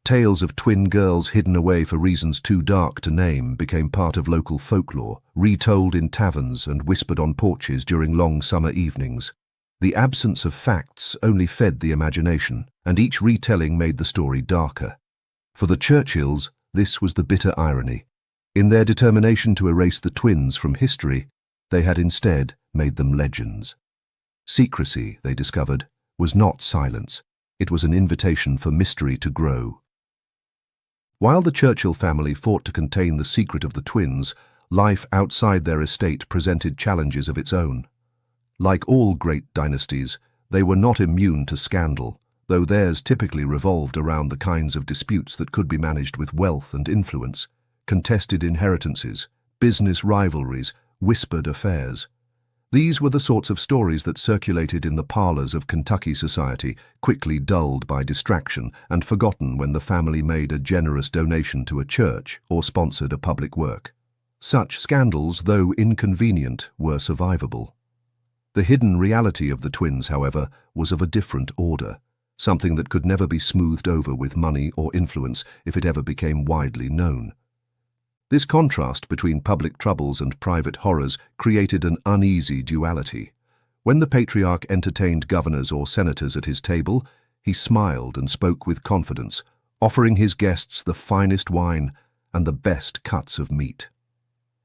Tales of twin girls hidden away for reasons too dark to name became part of local folklore, retold in taverns and whispered on porches during long summer evenings. The absence of facts only fed the imagination, and each retelling made the story darker. For the Churchills, this was the bitter irony. In their determination to erase the twins from history, they had instead made them legends. Secrecy, they discovered, was not silence. It was an invitation for mystery to grow. While the Churchill family fought to contain the secret of the twins, life outside their estate presented challenges of its own. Like all great dynasties, they were not immune to scandal, though theirs typically revolved around the kinds of disputes that could be managed with wealth and influence: contested inheritances, business rivalries, whispered affairs. These were the sorts of stories that circulated in the parlors of Kentucky society, quickly dulled by distraction and forgotten when the family made a generous donation to a church or sponsored a public work. Such scandals, though inconvenient, were survivable. The hidden reality of the twins, however, was of a different order, something that could never be smoothed over with money or influence if it ever became widely known. This contrast between public troubles and private horrors created an uneasy duality. When the patriarch entertained governors or senators at his table, he smiled and spoke with confidence, offering his guests the finest wine and the best cuts of meat.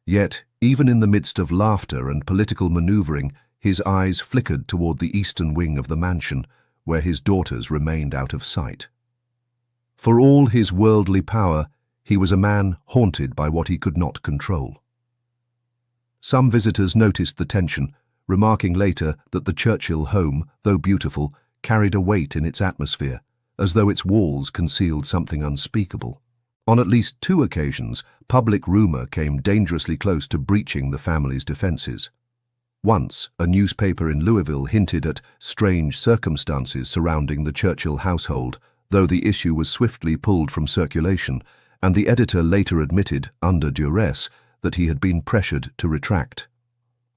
Yet, even in the midst of laughter and political maneuvering, his eyes flickered toward the eastern wing of the mansion, where his daughters remained out of sight. For all his worldly power, he was a man haunted by what he could not control. Some visitors noticed the tension, remarking later that the Churchill home, though beautiful, carried a weight in its atmosphere, as though its walls concealed something unspeakable. On at least 2 occasions, public rumor came dangerously close to breaching the family's defenses. Once, a newspaper in Louisville hinted at strange circumstances surrounding the Churchill household, though the issue was swiftly pulled from circulation, and the editor later admitted, under duress, that he had been pressured to retract.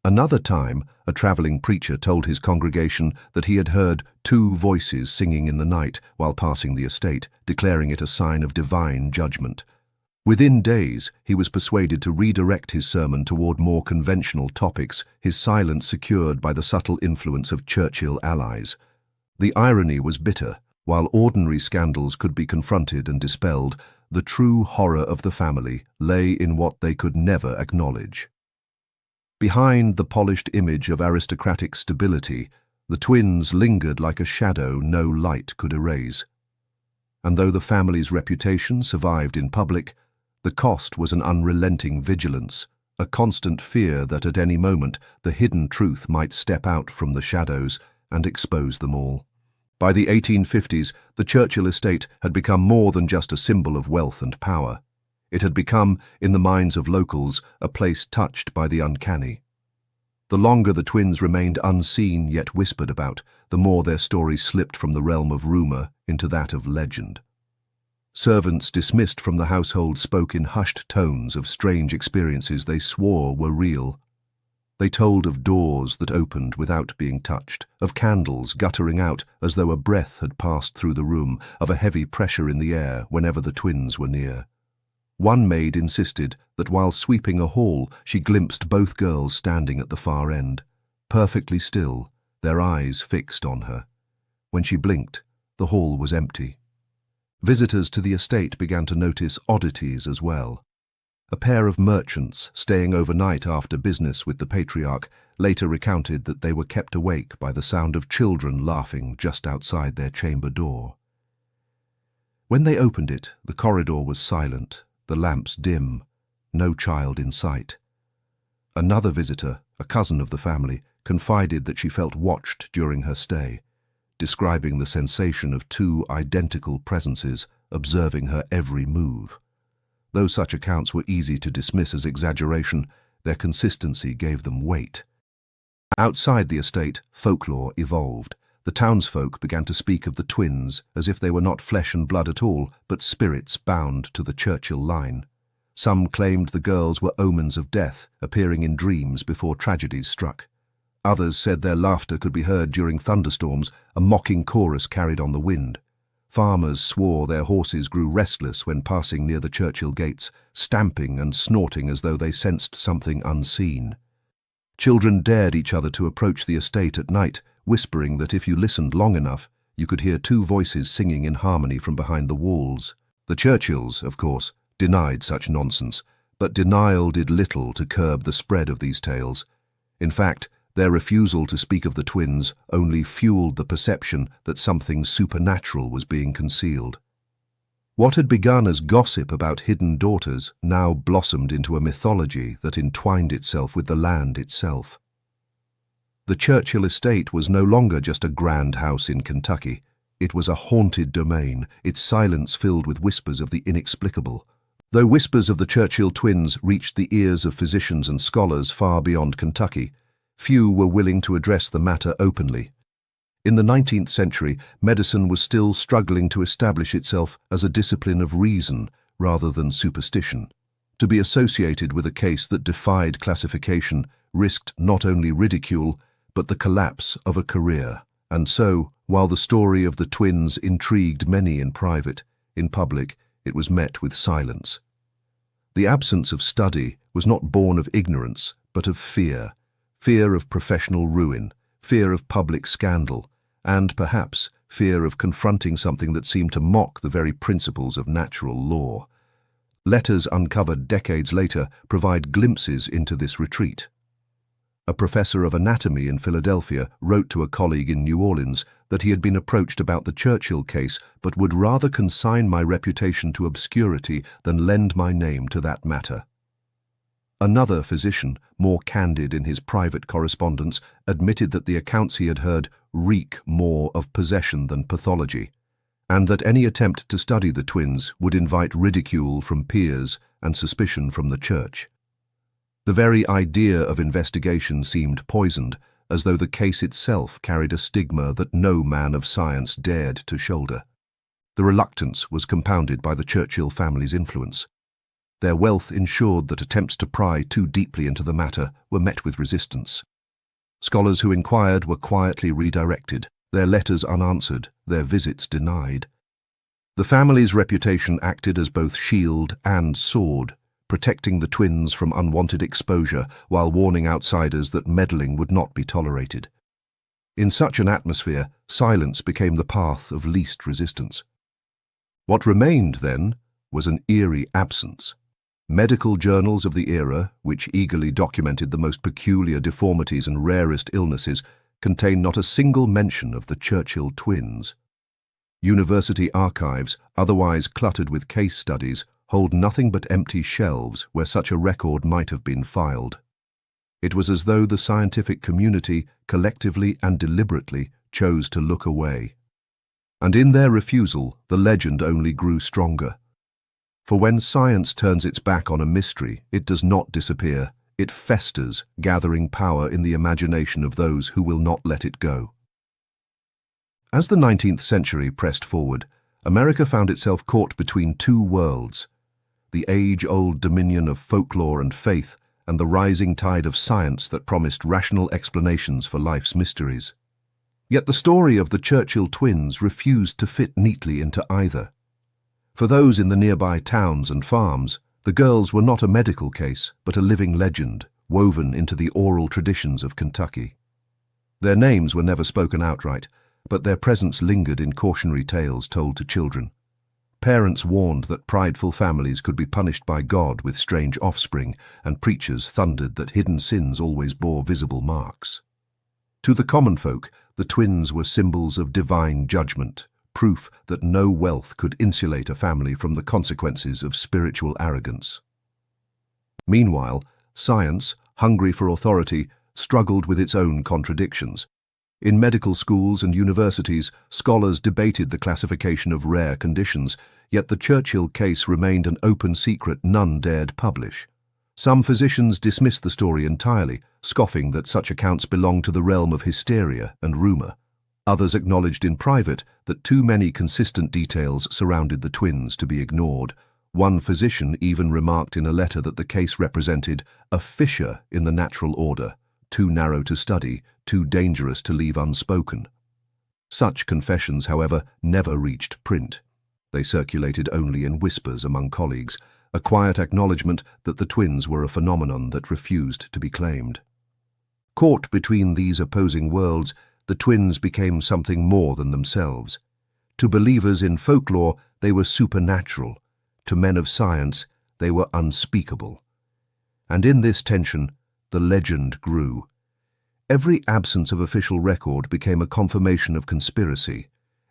Another time, a traveling preacher told his congregation that he had heard 2 voices singing in the night while passing the estate, declaring it a sign of divine judgment. Within days, he was persuaded to redirect his sermon toward more conventional topics, his silence secured by the subtle influence of Churchill allies. The irony was bitter. While ordinary scandals could be confronted and dispelled, the true horror of the family lay in what they could never acknowledge. Behind the polished image of aristocratic stability, the twins lingered like a shadow no light could erase. And though the family's reputation survived in public, the cost was an unrelenting vigilance, a constant fear that at any moment the hidden truth might step out from the shadows and expose them all. By the 1850s, the Churchill estate had become more than just a symbol of wealth and power. It had become, in the minds of locals, a place touched by the uncanny. The longer the twins remained unseen yet whispered about, the more their stories slipped from the realm of rumor into that of legend. Servants dismissed from the household spoke in hushed tones of strange experiences they swore were real. They told of doors that opened without being touched, of candles guttering out as though a breath had passed through the room, of a heavy pressure in the air whenever the twins were near. One maid insisted that while sweeping a hall, she glimpsed both girls standing at the far end, perfectly still, their eyes fixed on her. When she blinked, the hall was empty. Visitors to the estate began to notice oddities as well. A pair of merchants, staying overnight after business with the patriarch, later recounted that they were kept awake by the sound of children laughing just outside their chamber door. When they opened it, the corridor was silent, the lamps dim, no child in sight. Another visitor, a cousin of the family, confided that she felt watched during her stay, describing the sensation of 2 identical presences observing her every move. Though such accounts were easy to dismiss as exaggeration, their consistency gave them weight. Outside the estate, folklore evolved. The townsfolk began to speak of the twins as if they were not flesh and blood at all, but spirits bound to the Churchill line. Some claimed the girls were omens of death, appearing in dreams before tragedies struck. Others said their laughter could be heard during thunderstorms, a mocking chorus carried on the wind. Farmers swore their horses grew restless when passing near the Churchill gates, stamping and snorting as though they sensed something unseen. Children dared each other to approach the estate at night, whispering that if you listened long enough, you could hear 2 voices singing in harmony from behind the walls. The Churchills, of course, denied such nonsense, but denial did little to curb the spread of these tales. In fact, their refusal to speak of the twins only fueled the perception that something supernatural was being concealed. What had begun as gossip about hidden daughters now blossomed into a mythology that entwined itself with the land itself. The Churchill estate was no longer just a grand house in Kentucky. It was a haunted domain, its silence filled with whispers of the inexplicable. Though whispers of the Churchill twins reached the ears of physicians and scholars far beyond Kentucky, few were willing to address the matter openly. In the 19th century, medicine was still struggling to establish itself as a discipline of reason rather than superstition. To be associated with a case that defied classification risked not only ridicule, but the collapse of a career. And so, while the story of the twins intrigued many in private, in public it was met with silence. The absence of study was not born of ignorance, but of fear. Fear of professional ruin, fear of public scandal, and perhaps fear of confronting something that seemed to mock the very principles of natural law. Letters uncovered decades later provide glimpses into this retreat. A professor of anatomy in Philadelphia wrote to a colleague in New Orleans that he had been approached about the Churchill case but would rather consign my reputation to obscurity than lend my name to that matter. Another physician, more candid in his private correspondence, admitted that the accounts he had heard reek more of possession than pathology, and that any attempt to study the twins would invite ridicule from peers and suspicion from the church. The very idea of investigation seemed poisoned, as though the case itself carried a stigma that no man of science dared to shoulder. The reluctance was compounded by the Churchill family's influence. Their wealth ensured that attempts to pry too deeply into the matter were met with resistance. Scholars who inquired were quietly redirected, their letters unanswered, their visits denied. The family's reputation acted as both shield and sword, protecting the twins from unwanted exposure while warning outsiders that meddling would not be tolerated. In such an atmosphere, silence became the path of least resistance. What remained, then, was an eerie absence. Medical journals of the era, which eagerly documented the most peculiar deformities and rarest illnesses, contain not a single mention of the Churchill twins. University archives, otherwise cluttered with case studies, hold nothing but empty shelves where such a record might have been filed. It was as though the scientific community, collectively and deliberately, chose to look away. And in their refusal, the legend only grew stronger. For when science turns its back on a mystery, it does not disappear. It festers, gathering power in the imagination of those who will not let it go. As the 19th century pressed forward, America found itself caught between two worlds: the age-old dominion of folklore and faith, and the rising tide of science that promised rational explanations for life's mysteries. Yet the story of the Churchill twins refused to fit neatly into either. For those in the nearby towns and farms, the girls were not a medical case, but a living legend, woven into the oral traditions of Kentucky. Their names were never spoken outright, but their presence lingered in cautionary tales told to children. Parents warned that prideful families could be punished by God with strange offspring, and preachers thundered that hidden sins always bore visible marks. To the common folk, the twins were symbols of divine judgment, proof that no wealth could insulate a family from the consequences of spiritual arrogance. Meanwhile, science, hungry for authority, struggled with its own contradictions. In medical schools and universities, scholars debated the classification of rare conditions, yet the Churchill case remained an open secret none dared publish. Some physicians dismissed the story entirely, scoffing that such accounts belonged to the realm of hysteria and rumor. Others acknowledged in private that too many consistent details surrounded the twins to be ignored. One physician even remarked in a letter that the case represented a fissure in the natural order, too narrow to study, too dangerous to leave unspoken. Such confessions, however, never reached print. They circulated only in whispers among colleagues, a quiet acknowledgement that the twins were a phenomenon that refused to be claimed. Caught between these opposing worlds, the twins became something more than themselves. To believers in folklore, they were supernatural. To men of science, they were unspeakable. And in this tension, the legend grew. Every absence of official record became a confirmation of conspiracy.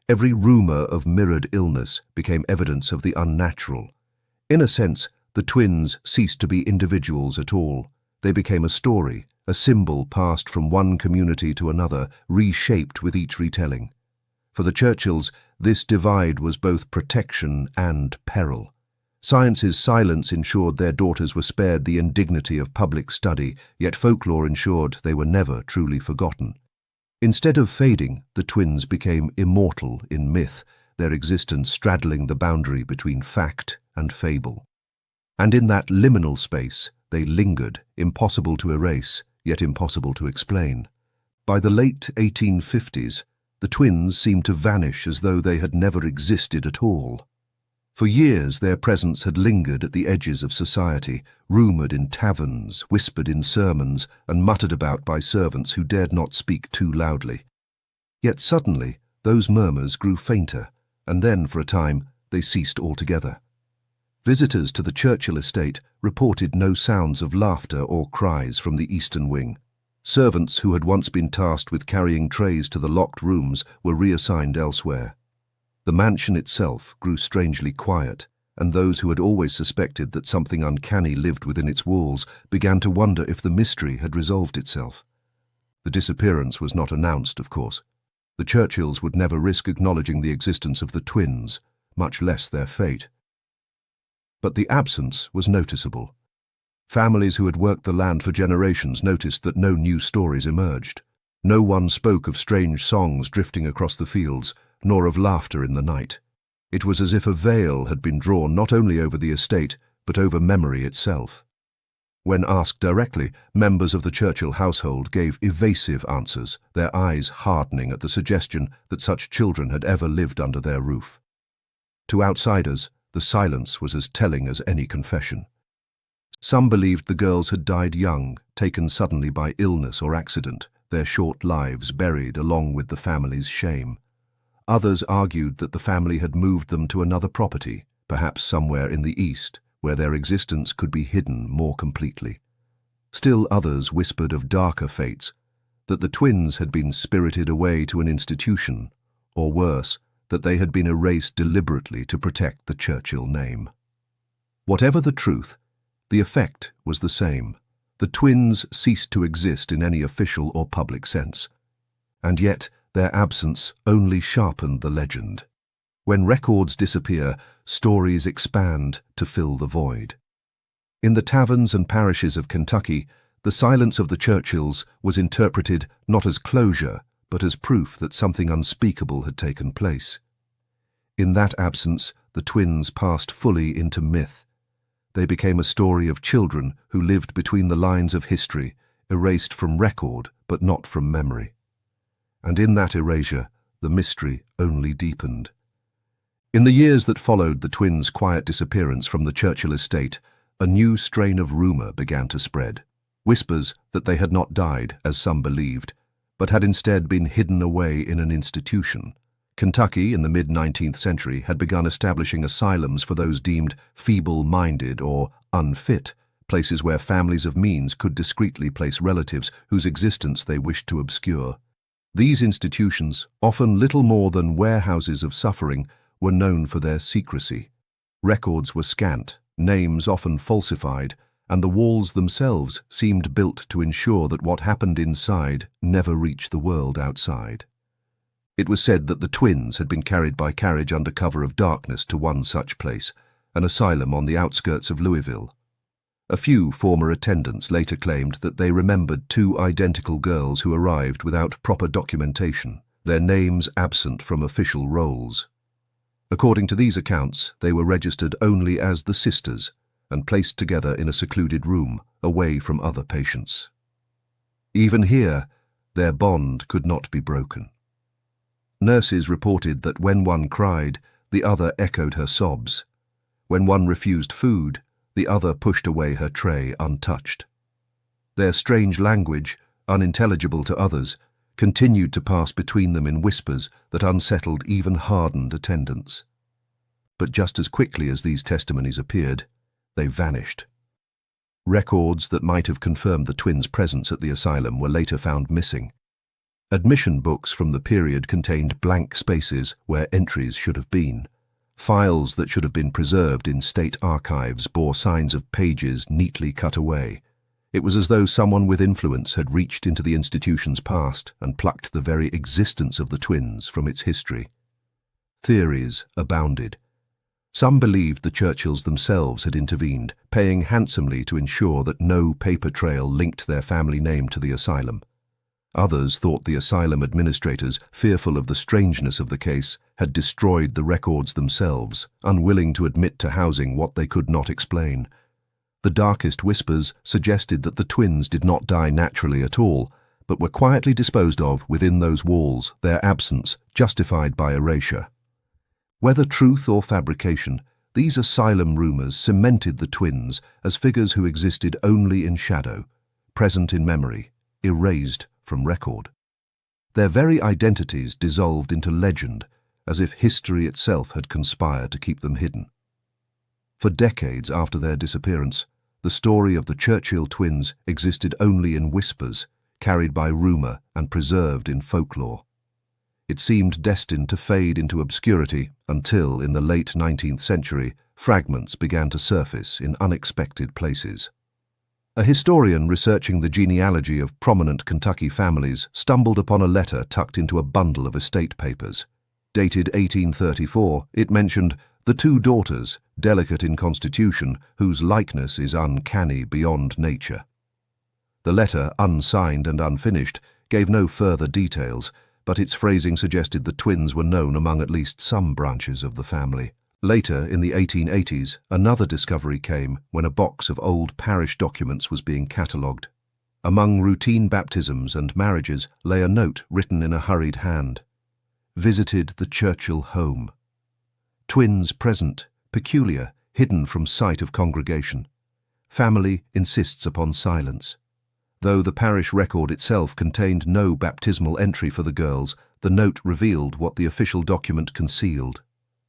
Every rumor of mirrored illness became evidence of the unnatural. In a sense, the twins ceased to be individuals at all. They became a story, a symbol passed from one community to another, reshaped with each retelling. For the Churchills, this divide was both protection and peril. Science's silence ensured their daughters were spared the indignity of public study, yet folklore ensured they were never truly forgotten. Instead of fading, the twins became immortal in myth, their existence straddling the boundary between fact and fable. And in that liminal space, they lingered, impossible to erase, yet impossible to explain. By the late 1850s, the twins seemed to vanish as though they had never existed at all. For years their presence had lingered at the edges of society, rumoured in taverns, whispered in sermons, and muttered about by servants who dared not speak too loudly. Yet suddenly, those murmurs grew fainter, and then, for a time, they ceased altogether. Visitors to the Churchill estate reported no sounds of laughter or cries from the eastern wing. Servants who had once been tasked with carrying trays to the locked rooms were reassigned elsewhere. The mansion itself grew strangely quiet, and those who had always suspected that something uncanny lived within its walls began to wonder if the mystery had resolved itself. The disappearance was not announced, of course. The Churchills would never risk acknowledging the existence of the twins, much less their fate. But the absence was noticeable. Families who had worked the land for generations noticed that no new stories emerged. No one spoke of strange songs drifting across the fields, nor of laughter in the night. It was as if a veil had been drawn not only over the estate, but over memory itself. When asked directly, members of the Churchill household gave evasive answers, their eyes hardening at the suggestion that such children had ever lived under their roof. To outsiders, the silence was as telling as any confession. Some believed the girls had died young, taken suddenly by illness or accident, their short lives buried along with the family's shame. Others argued that the family had moved them to another property, perhaps somewhere in the east, where their existence could be hidden more completely. Still others whispered of darker fates, that the twins had been spirited away to an institution, or worse, that they had been erased deliberately to protect the Churchill name. Whatever the truth, the effect was the same. The twins ceased to exist in any official or public sense. And yet, their absence only sharpened the legend. When records disappear, stories expand to fill the void. In the taverns and parishes of Kentucky, the silence of the Churchills was interpreted not as closure, but as proof that something unspeakable had taken place. In that absence, the twins passed fully into myth. They became a story of children who lived between the lines of history, erased from record but not from memory. And in that erasure, the mystery only deepened. In the years that followed the twins' quiet disappearance from the Churchill estate, a new strain of rumor began to spread. Whispers that they had not died, as some believed, but had instead been hidden away in an institution. Kentucky, in the mid-19th century, had begun establishing asylums for those deemed feeble-minded or unfit, places where families of means could discreetly place relatives whose existence they wished to obscure. These institutions, often little more than warehouses of suffering, were known for their secrecy. Records were scant, names often falsified, and the walls themselves seemed built to ensure that what happened inside never reached the world outside. It was said that the twins had been carried by carriage under cover of darkness to one such place, an asylum on the outskirts of Louisville. A few former attendants later claimed that they remembered two identical girls who arrived without proper documentation, their names absent from official rolls. According to these accounts, they were registered only as the sisters and placed together in a secluded room, away from other patients. Even here, their bond could not be broken. Nurses reported that when one cried, the other echoed her sobs. When one refused food, the other pushed away her tray untouched. Their strange language, unintelligible to others, continued to pass between them in whispers that unsettled even hardened attendants. But just as quickly as these testimonies appeared, they vanished. Records that might have confirmed the twins' presence at the asylum were later found missing. Admission books from the period contained blank spaces where entries should have been. Files that should have been preserved in state archives bore signs of pages neatly cut away. It was as though someone with influence had reached into the institution's past and plucked the very existence of the twins from its history. Theories abounded. Some believed the Churchills themselves had intervened, paying handsomely to ensure that no paper trail linked their family name to the asylum. Others thought the asylum administrators, fearful of the strangeness of the case, had destroyed the records themselves, unwilling to admit to housing what they could not explain. The darkest whispers suggested that the twins did not die naturally at all, but were quietly disposed of within those walls, their absence justified by erasure. Whether truth or fabrication, these asylum rumors cemented the twins as figures who existed only in shadow, present in memory, erased from record. Their very identities dissolved into legend, as if history itself had conspired to keep them hidden. For decades after their disappearance, the story of the Churchill twins existed only in whispers, carried by rumor and preserved in folklore. It seemed destined to fade into obscurity until, in the late 19th century, fragments began to surface in unexpected places. A historian researching the genealogy of prominent Kentucky families stumbled upon a letter tucked into a bundle of estate papers. Dated 1834, it mentioned the two daughters, delicate in constitution, whose likeness is uncanny beyond nature. The letter, unsigned and unfinished, gave no further details, but its phrasing suggested the twins were known among at least some branches of the family. Later, in the 1880s, another discovery came when a box of old parish documents was being catalogued. Among routine baptisms and marriages lay a note written in a hurried hand. Visited the Churchill home. Twins present, peculiar, hidden from sight of congregation. Family insists upon silence. Though the parish record itself contained no baptismal entry for the girls, the note revealed what the official document concealed.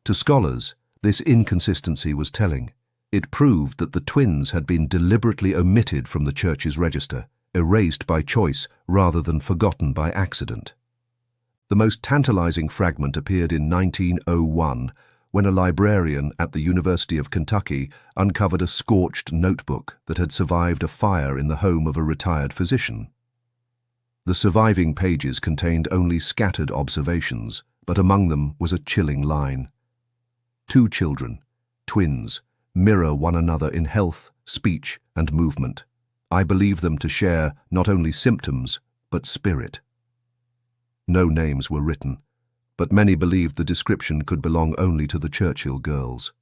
To scholars, this inconsistency was telling. It proved that the twins had been deliberately omitted from the church's register, erased by choice rather than forgotten by accident. The most tantalizing fragment appeared in 1901, when a librarian at the University of Kentucky uncovered a scorched notebook that had survived a fire in the home of a retired physician. The surviving pages contained only scattered observations, but among them was a chilling line. Two children, twins, mirror one another in health, speech, and movement. I believe them to share not only symptoms, but spirit. No names were written, but many believed the description could belong only to the Churchill girls.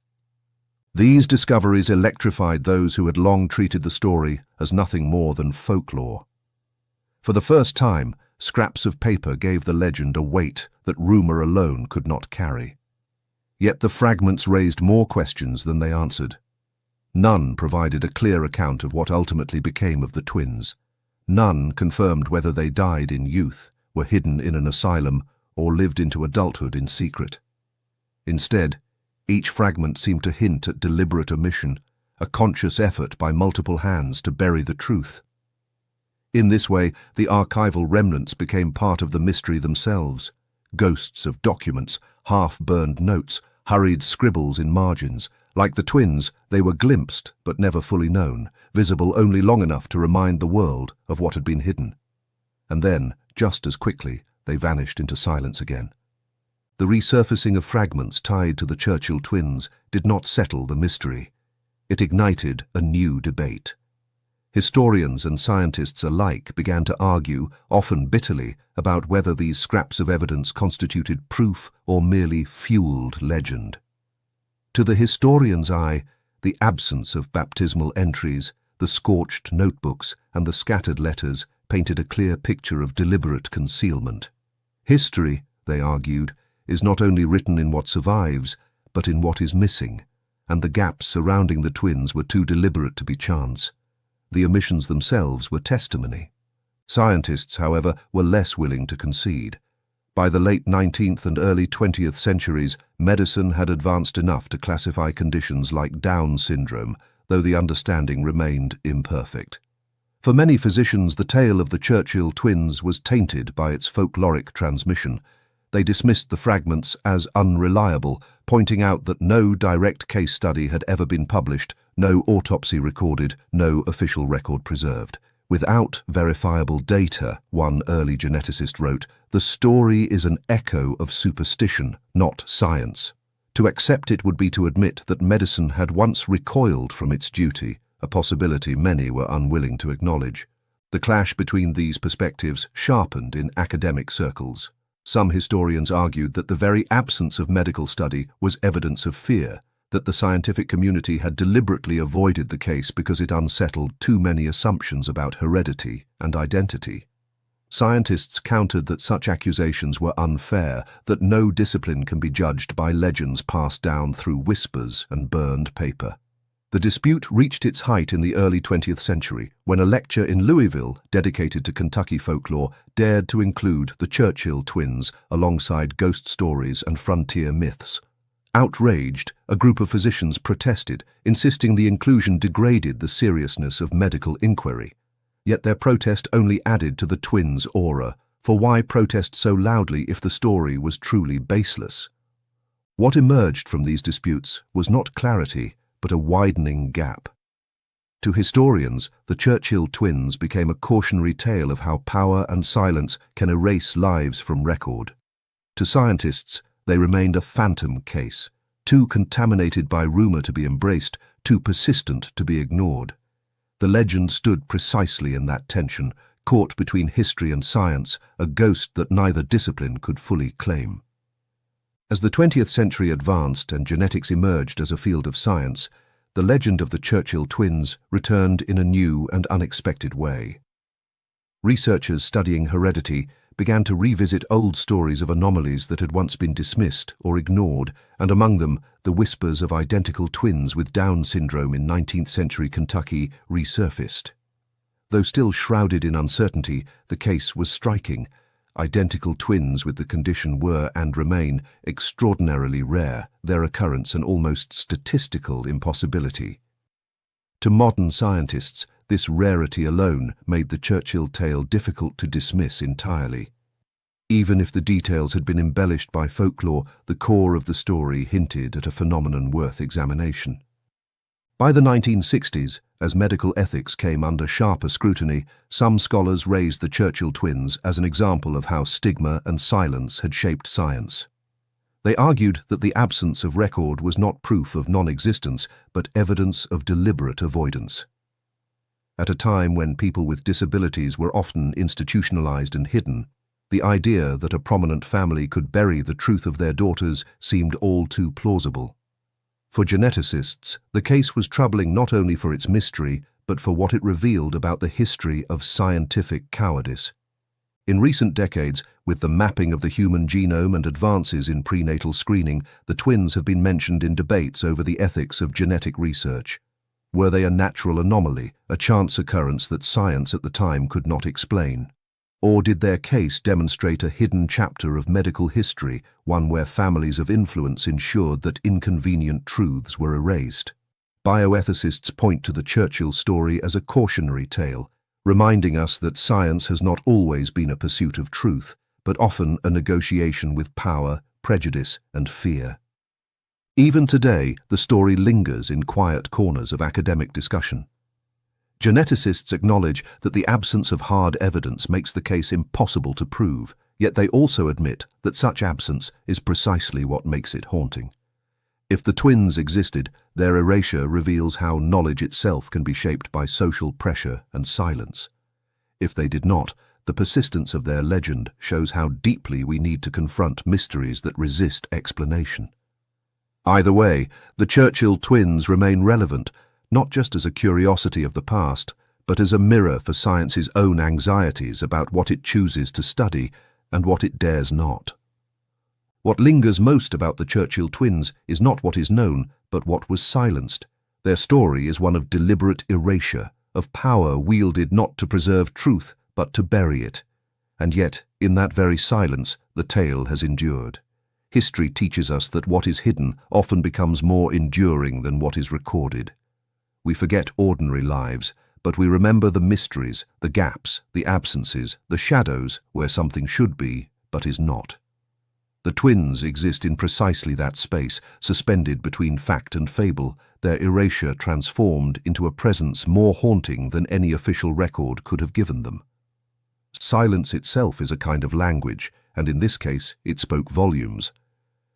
These discoveries electrified those who had long treated the story as nothing more than folklore. For the first time, scraps of paper gave the legend a weight that rumor alone could not carry. Yet the fragments raised more questions than they answered. None provided a clear account of what ultimately became of the twins. None confirmed whether they died in youth, were hidden in an asylum, or lived into adulthood in secret. Instead, each fragment seemed to hint at deliberate omission, a conscious effort by multiple hands to bury the truth. In this way, the archival remnants became part of the mystery themselves. Ghosts of documents, half-burned notes, hurried scribbles in margins. Like the twins, they were glimpsed but never fully known, visible only long enough to remind the world of what had been hidden. And then, just as quickly, they vanished into silence again. The resurfacing of fragments tied to the Churchill twins did not settle the mystery. It ignited a new debate. Historians and scientists alike began to argue, often bitterly, about whether these scraps of evidence constituted proof or merely fueled legend. To the historian's eye, the absence of baptismal entries, the scorched notebooks, and the scattered letters painted a clear picture of deliberate concealment. History, they argued, is not only written in what survives, but in what is missing, and the gaps surrounding the twins were too deliberate to be chance. The omissions themselves were testimony. Scientists, however, were less willing to concede. By the late 19th and early 20th centuries, medicine had advanced enough to classify conditions like Down syndrome, though the understanding remained imperfect. For many physicians, the tale of the Churchill twins was tainted by its folkloric transmission. They dismissed the fragments as unreliable, pointing out that no direct case study had ever been published, no autopsy recorded, no official record preserved. Without verifiable data, one early geneticist wrote, the story is an echo of superstition, not science. To accept it would be to admit that medicine had once recoiled from its duty, a possibility many were unwilling to acknowledge. The clash between these perspectives sharpened in academic circles. Some historians argued that the very absence of medical study was evidence of fear, that the scientific community had deliberately avoided the case because it unsettled too many assumptions about heredity and identity. Scientists countered that such accusations were unfair, that no discipline can be judged by legends passed down through whispers and burned paper. The dispute reached its height in the early 20th century when a lecture in Louisville dedicated to Kentucky folklore dared to include the Churchill Twins alongside ghost stories and frontier myths. Outraged, a group of physicians protested, insisting the inclusion degraded the seriousness of medical inquiry. Yet their protest only added to the twins' aura, for why protest so loudly if the story was truly baseless? What emerged from these disputes was not clarity, but a widening gap. To historians, the Churchill Twins became a cautionary tale of how power and silence can erase lives from record. To scientists, they remained a phantom case, too contaminated by rumor to be embraced, too persistent to be ignored. The legend stood precisely in that tension, caught between history and science, a ghost that neither discipline could fully claim. As the 20th century advanced and genetics emerged as a field of science, the legend of the Churchill Twins returned in a new and unexpected way. Researchers studying heredity began to revisit old stories of anomalies that had once been dismissed or ignored, and among them, the whispers of identical twins with Down syndrome in 19th century Kentucky resurfaced. Though still shrouded in uncertainty, the case was striking. Identical twins with the condition were and remain extraordinarily rare, their occurrence an almost statistical impossibility. To modern scientists, this rarity alone made the Churchill tale difficult to dismiss entirely. Even if the details had been embellished by folklore, the core of the story hinted at a phenomenon worth examination. By the 1960s, as medical ethics came under sharper scrutiny, some scholars raised the Churchill Twins as an example of how stigma and silence had shaped science. They argued that the absence of record was not proof of non-existence, but evidence of deliberate avoidance. At a time when people with disabilities were often institutionalized and hidden, the idea that a prominent family could bury the truth of their daughters seemed all too plausible. For geneticists, the case was troubling not only for its mystery, but for what it revealed about the history of scientific cowardice. In recent decades, with the mapping of the human genome and advances in prenatal screening, the twins have been mentioned in debates over the ethics of genetic research. Were they a natural anomaly, a chance occurrence that science at the time could not explain? Or did their case demonstrate a hidden chapter of medical history, one where families of influence ensured that inconvenient truths were erased? Bioethicists point to the Churchill story as a cautionary tale, reminding us that science has not always been a pursuit of truth, but often a negotiation with power, prejudice, and fear. Even today, the story lingers in quiet corners of academic discussion. Geneticists acknowledge that the absence of hard evidence makes the case impossible to prove, yet they also admit that such absence is precisely what makes it haunting. If the twins existed, their erasure reveals how knowledge itself can be shaped by social pressure and silence. If they did not, the persistence of their legend shows how deeply we need to confront mysteries that resist explanation. Either way, the Churchill Twins remain relevant, not just as a curiosity of the past, but as a mirror for science's own anxieties about what it chooses to study and what it dares not. What lingers most about the Churchill Twins is not what is known, but what was silenced. Their story is one of deliberate erasure, of power wielded not to preserve truth, but to bury it. And yet, in that very silence, the tale has endured. History teaches us that what is hidden often becomes more enduring than what is recorded. We forget ordinary lives, but we remember the mysteries, the gaps, the absences, the shadows where something should be, but is not. The twins exist in precisely that space, suspended between fact and fable, their erasure transformed into a presence more haunting than any official record could have given them. Silence itself is a kind of language, and in this case it spoke volumes.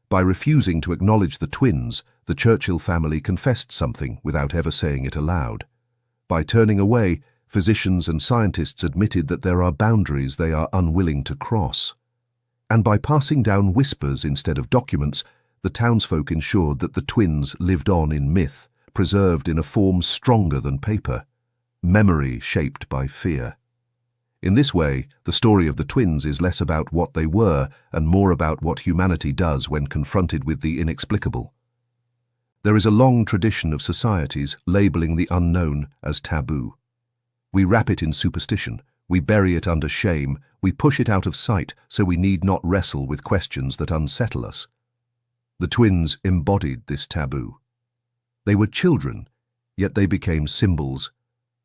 By refusing to acknowledge the twins, the Churchill family confessed something without ever saying it aloud. By turning away, physicians and scientists admitted that there are boundaries they are unwilling to cross. And by passing down whispers instead of documents, the townsfolk ensured that the twins lived on in myth, preserved in a form stronger than paper, memory shaped by fear. In this way, the story of the twins is less about what they were and more about what humanity does when confronted with the inexplicable. There is a long tradition of societies labeling the unknown as taboo. We wrap it in superstition, we bury it under shame, we push it out of sight so we need not wrestle with questions that unsettle us. The twins embodied this taboo. They were children, yet they became symbols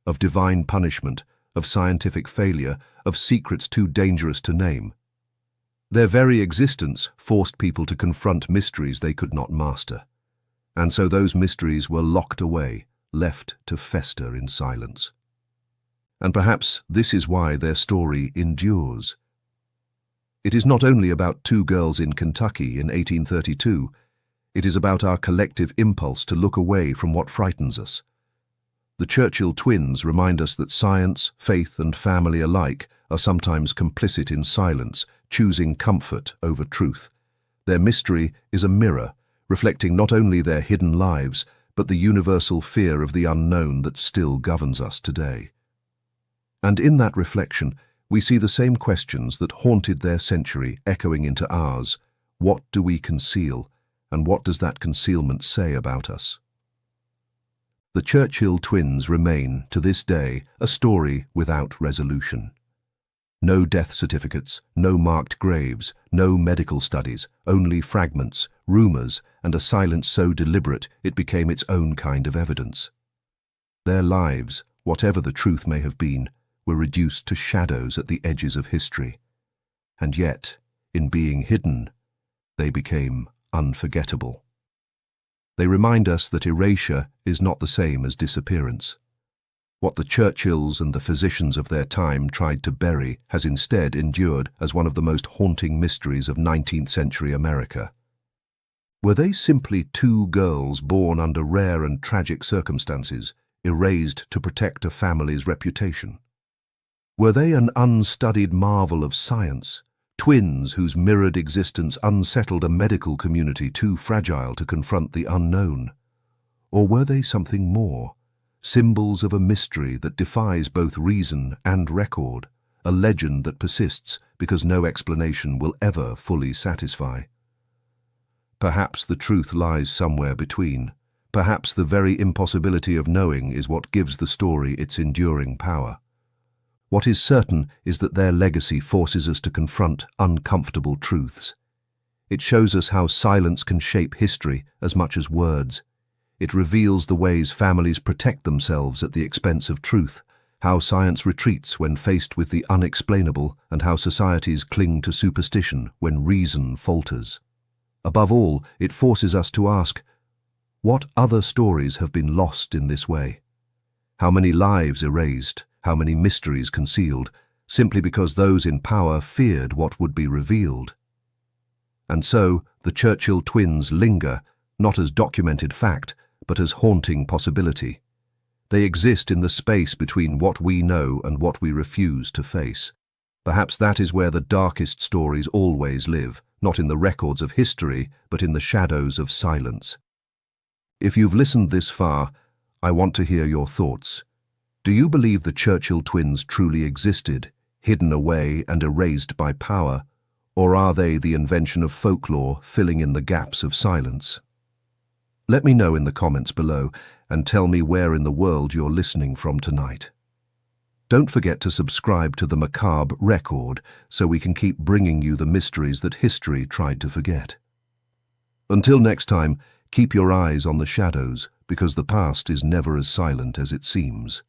of divine punishment, of scientific failure, of secrets too dangerous to name. Their very existence forced people to confront mysteries they could not master. And so those mysteries were locked away, left to fester in silence. And perhaps this is why their story endures. It is not only about two girls in Kentucky in 1832, it is about our collective impulse to look away from what frightens us. The Churchill Twins remind us that science, faith, and family alike are sometimes complicit in silence, choosing comfort over truth. Their mystery is a mirror, reflecting not only their hidden lives, but the universal fear of the unknown that still governs us today. And in that reflection, we see the same questions that haunted their century echoing into ours. What do we conceal, and what does that concealment say about us? The Churchill Twins remain, to this day, a story without resolution. No death certificates, no marked graves, no medical studies, only fragments, rumors, and a silence so deliberate it became its own kind of evidence. Their lives, whatever the truth may have been, were reduced to shadows at the edges of history. And yet, in being hidden, they became unforgettable. They remind us that erasure is not the same as disappearance. What the Churchills and the physicians of their time tried to bury has instead endured as one of the most haunting mysteries of 19th century America. Were they simply two girls born under rare and tragic circumstances, erased to protect a family's reputation? Were they an unstudied marvel of science, twins whose mirrored existence unsettled a medical community too fragile to confront the unknown? Or were they something more? Symbols of a mystery that defies both reason and record, a legend that persists because no explanation will ever fully satisfy. Perhaps the truth lies somewhere between. Perhaps the very impossibility of knowing is what gives the story its enduring power. What is certain is that their legacy forces us to confront uncomfortable truths. It shows us how silence can shape history as much as words. It reveals the ways families protect themselves at the expense of truth, how science retreats when faced with the unexplainable, and how societies cling to superstition when reason falters. Above all, it forces us to ask, what other stories have been lost in this way? How many lives erased, how many mysteries concealed, simply because those in power feared what would be revealed? And so, the Churchill Twins linger, not as documented fact, but as haunting possibility. They exist in the space between what we know and what we refuse to face. Perhaps that is where the darkest stories always live, not in the records of history, but in the shadows of silence. If you've listened this far, I want to hear your thoughts. Do you believe the Churchill Twins truly existed, hidden away and erased by power, or are they the invention of folklore filling in the gaps of silence? Let me know in the comments below and tell me where in the world you're listening from tonight. Don't forget to subscribe to the Macabre Record so we can keep bringing you the mysteries that history tried to forget. Until next time, keep your eyes on the shadows because the past is never as silent as it seems.